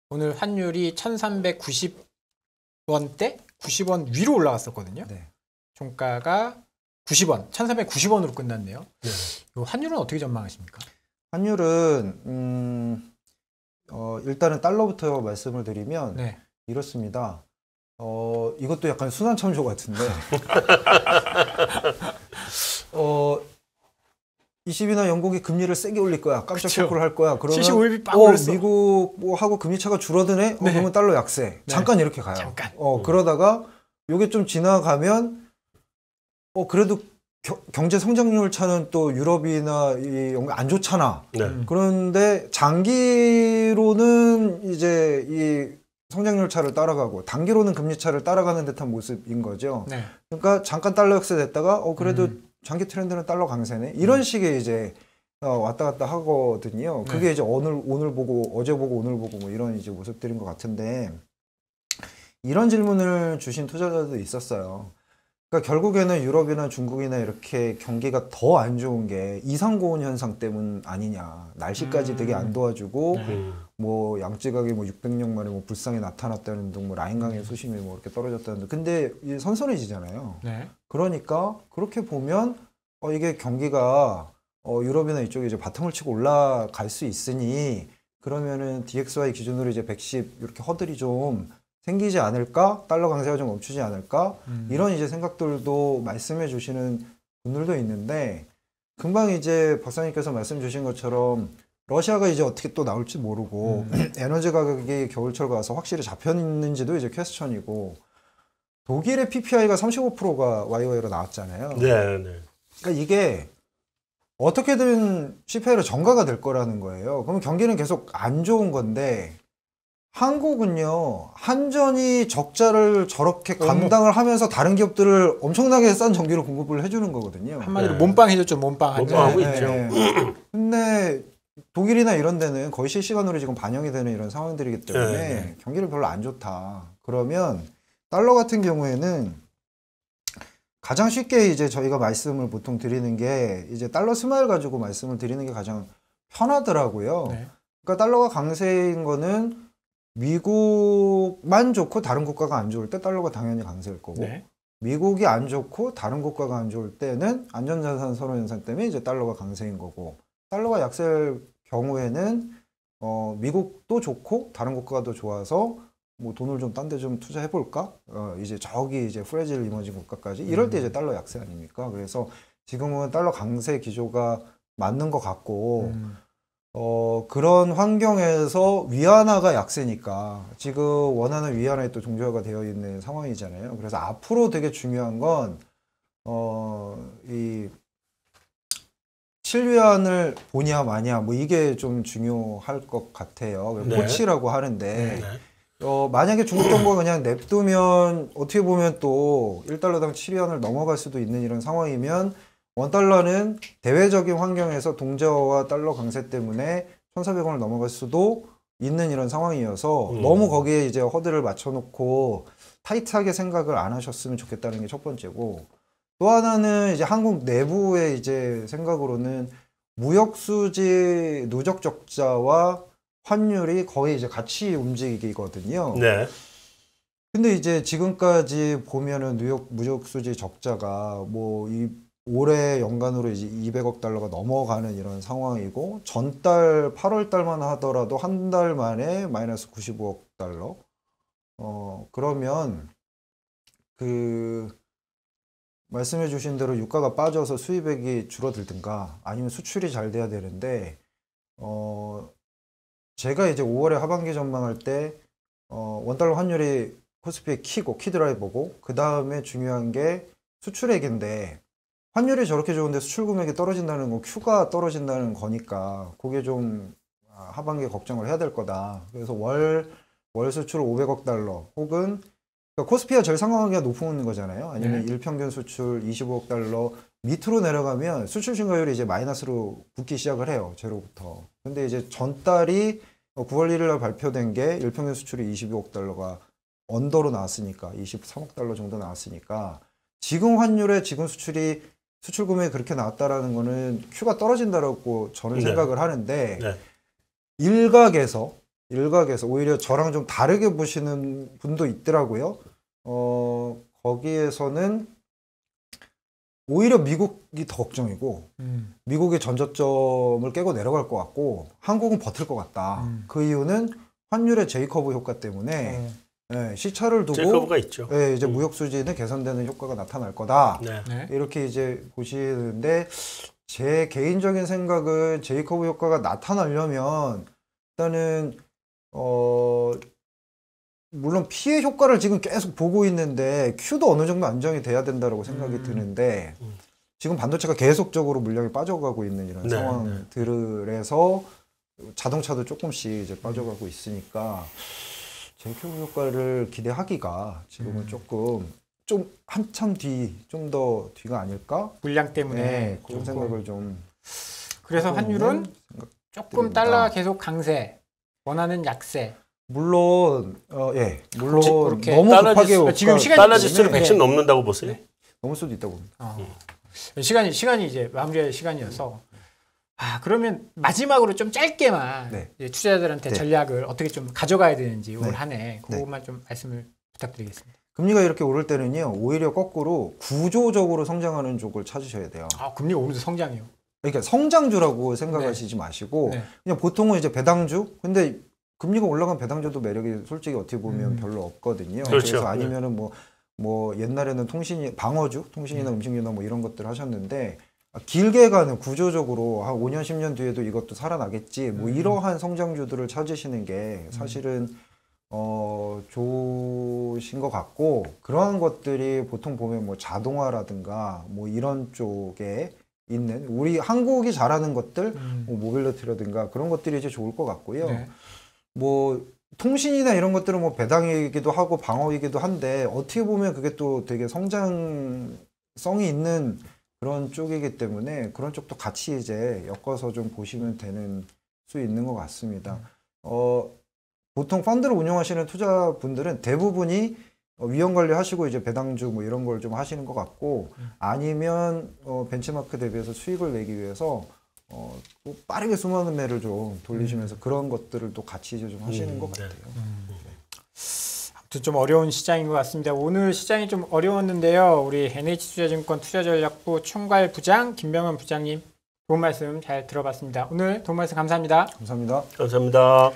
오늘 환율이 1390원대? 90원 위로 올라갔었거든요. 네. 종가가 90원, 1390원으로 끝났네요. 네. 이 환율은 어떻게 전망하십니까? 환율은 일단은 달러부터 말씀을 드리면 네. 이렇습니다. 이것도 약간 순환참조 같은데 20이나 영국이 금리를 세게 올릴 거야. 깜짝 그쵸. 쇼크를 할 거야. 그러면 75일이 빵 올랐어. 미국 뭐 하고 금리 차가 줄어드네? 네. 그러면 달러 약세. 잠깐 이렇게 가요. 잠깐. 그러다가 요게 좀 지나가면 그래도 경제 성장률 차는 또 유럽이나 이 영국 안 좋잖아. 네. 그런데 장기로는 이제 이 성장률 차를 따라가고 단기로는 금리 차를 따라가는 듯한 모습인 거죠. 네. 그러니까 잠깐 달러 약세 됐다가 그래도 장기 트렌드는 달러 강세네. 이런 식의 이제 왔다 갔다 하거든요. 그게 네. 이제 오늘 보고 어제 보고 오늘 보고 뭐 이런 이제 모습들인 것 같은데 이런 질문을 주신 투자자도 있었어요. 그러니까 결국에는 유럽이나 중국이나 이렇게 경기가 더 안 좋은 게 이상고온 현상 때문 아니냐. 날씨까지 되게 안 도와주고 뭐 양지각이 뭐 600년 만에 뭐 불상이 나타났다는 등 뭐 라인강의 수심이 뭐 이렇게 떨어졌다는 등. 근데 이게 선선해지잖아요. 네. 그러니까 그렇게 보면 이게 경기가 유럽이나 이쪽에 이제 바탕을 치고 올라갈 수 있으니 그러면은 DXY 기준으로 이제 110 이렇게 허들이 좀 생기지 않을까? 달러 강세가 좀 멈추지 않을까? 이런 이제 생각들도 말씀해 주시는 분들도 있는데 금방 이제 박사님께서 말씀 주신 것처럼 러시아가 이제 어떻게 또 나올지 모르고 에너지 가격이 겨울철 가서 확실히 잡혔는지도 이제 퀘스천이고 독일의 PPI가 35%가 YOY로 나왔잖아요. 네, 네. 그러니까 이게 어떻게든 CPI로 전가가 될 거라는 거예요. 그러면 경기는 계속 안 좋은 건데 한국은요 한전이 적자를 저렇게 감당을 하면서 다른 기업들을 엄청나게 싼 전기를 공급을 해주는 거거든요. 한마디로 네. 몸빵 해줬죠. 몸빵. 몸빵하고 네. 있죠. 근데 독일이나 이런 데는 거의 실시간으로 지금 반영이 되는 이런 상황들이기 때문에 네. 경기는 별로 안 좋다. 그러면 달러 같은 경우에는 가장 쉽게 이제 저희가 말씀을 보통 드리는 게 이제 달러 스마일 가지고 말씀을 드리는 게 가장 편하더라고요. 네. 그러니까 달러가 강세인 거는 미국만 좋고 다른 국가가 안 좋을 때 달러가 당연히 강세일 거고 네. 미국이 안 좋고 다른 국가가 안 좋을 때는 안전자산 선호 현상 때문에 이제 달러가 강세인 거고 달러가 약세일 경우에는 미국도 좋고 다른 국가가 더 좋아서 뭐 돈을 좀 딴 데 좀 투자해 볼까? 이제 저기 이제 프레질 이머징 국가까지 이럴 때 이제 달러 약세 아닙니까? 그래서 지금은 달러 강세 기조가 맞는 것 같고 그런 환경에서 위안화가 약세니까 지금 원하는 위안화에 또 동조화가 되어 있는 상황이잖아요. 그래서 앞으로 되게 중요한 건 이 7위안을 보냐 마냐 뭐 이게 좀 중요할 것 같아요. 네. 고치라고 하는데 네. 만약에 중국 정부가 그냥 냅두면 어떻게 보면 또 1달러당 7위안을 넘어갈 수도 있는 이런 상황이면 원달러는 대외적인 환경에서 동저와 달러 강세 때문에 1,400원을 넘어갈 수도 있는 이런 상황이어서 너무 거기에 이제 허들을 맞춰놓고 타이트하게 생각을 안 하셨으면 좋겠다는 게 첫 번째고 또 하나는 이제 한국 내부의 이제 생각으로는 무역 수지 누적 적자와 환율이 거의 이제 같이 움직이거든요. 네. 근데 이제 지금까지 보면은 뉴욕 무역 수지 적자가 뭐 올해 연간으로 이제 200억 달러가 넘어가는 이런 상황이고 전달 8월 달만 하더라도 한 달 만에 마이너스 95억 달러. 그러면 말씀해 주신 대로 유가가 빠져서 수입액이 줄어들든가 아니면 수출이 잘 돼야 되는데 제가 이제 5월에 하반기 전망할 때 원달러 환율이 코스피의 키드라이버고 그 다음에 중요한 게 수출액인데 환율이 저렇게 좋은데 수출 금액이 떨어진다는 건 Q가 떨어진다는 거니까 그게 좀 하반기에 걱정을 해야 될 거다. 그래서 월 수출 500억 달러 혹은 그러니까 코스피가 제일 상관관계가 높은 거잖아요. 아니면 일평균 수출 25억 달러 밑으로 내려가면 수출 증가율이 이제 마이너스로 붙기 시작을 해요. 제로부터. 근데 이제 전달이 9월 1일 날 발표된 게 일평균 수출이 22억 달러가 언더로 나왔으니까 23억 달러 정도 나왔으니까 지금 환율에 지금 수출 금액이 그렇게 나왔다라는 거는 Q가 떨어진다라고 저는 생각을 하는데 일각에서 오히려 저랑 좀 다르게 보시는 분도 있더라고요. 거기에서는 오히려 미국이 더 걱정이고 미국의 전저점을 깨고 내려갈 것 같고 한국은 버틸 것 같다. 그 이유는 환율의 제이커브 효과 때문에 시차를 두고 제이커브가 있죠. 이제 무역 수지는 개선되는 효과가 나타날 거다. 네. 이렇게 이제 보시는데 제 개인적인 생각은 제이커브 효과가 나타나려면 일단은 물론 피해 효과를 지금 계속 보고 있는데 Q도 어느 정도 안정이 돼야 된다고 생각이 드는데 지금 반도체가 계속적으로 물량이 빠져가고 있는 이런 상황들에서 자동차도 조금씩 이제 빠져가고 있으니까 제이커브 효과를 기대하기가 지금은 좀 한참 좀 더 뒤가 아닐까? 물량 때문에 그런 생각을 좀 그래서 환율은 조금 달러가 계속 강세, 원하는 약세. 물론 물론 그렇게 너무 급하게 지금 시간이 달러 지수로 100씩 넘는다고 보세요? 넘을 수도 있다고 봅니다. 시간이 이제 마무리할 시간이어서 그러면 마지막으로 좀 짧게만 이제 투자자들한테 전략을 어떻게 좀 가져가야 되는지 올 한 해 그것만 좀 말씀을 부탁드리겠습니다. 금리가 이렇게 오를 때는요 오히려 거꾸로 구조적으로 성장하는 쪽을 찾으셔야 돼요. 금리가 오르면서 성장이요. 그러니까 성장주라고 생각하시지 마시고 그냥 보통은 이제 배당주. 근데 금리가 올라간 배당주도 매력이 솔직히 어떻게 보면 별로 없거든요. 그렇죠. 그래서 아니면은 뭐 옛날에는 통신이나 음식료나 뭐 이런 것들 하셨는데 길게 가는 구조적으로 한 5년 10년 뒤에도 이것도 살아나겠지 뭐 이러한 성장주들을 찾으시는 게 사실은 좋으신 것 같고 그러한 것들이 보통 보면 뭐 자동화라든가 뭐 이런 쪽에 있는 우리 한국이 잘하는 것들 뭐 모빌리티라든가 그런 것들이 이제 좋을 것 같고요. 뭐 통신이나 이런 것들은 뭐 배당이기도 하고 방어이기도 한데 어떻게 보면 그게 또 되게 성장성이 있는 그런 쪽이기 때문에 그런 쪽도 같이 이제 엮어서 좀 보시면 되는 수 있는 것 같습니다. 보통 펀드를 운영하시는 투자분들은 대부분이 위험 관리하시고 이제 배당주 뭐 이런 걸 좀 하시는 것 같고 아니면 벤치마크 대비해서 수익을 내기 위해서 또 빠르게 수많은 매를 좀 돌리시면서 그런 것들을 또 같이 이제 좀 하시는 것 같아요. 아무튼 좀 어려운 시장인 것 같습니다. 오늘 시장이 좀 어려웠는데요. 우리 NH투자증권 투자전략부 총괄 부장 김병현 부장님 도움 말씀 잘 들어봤습니다. 오늘 도움 말씀 감사합니다. 감사합니다. 감사합니다.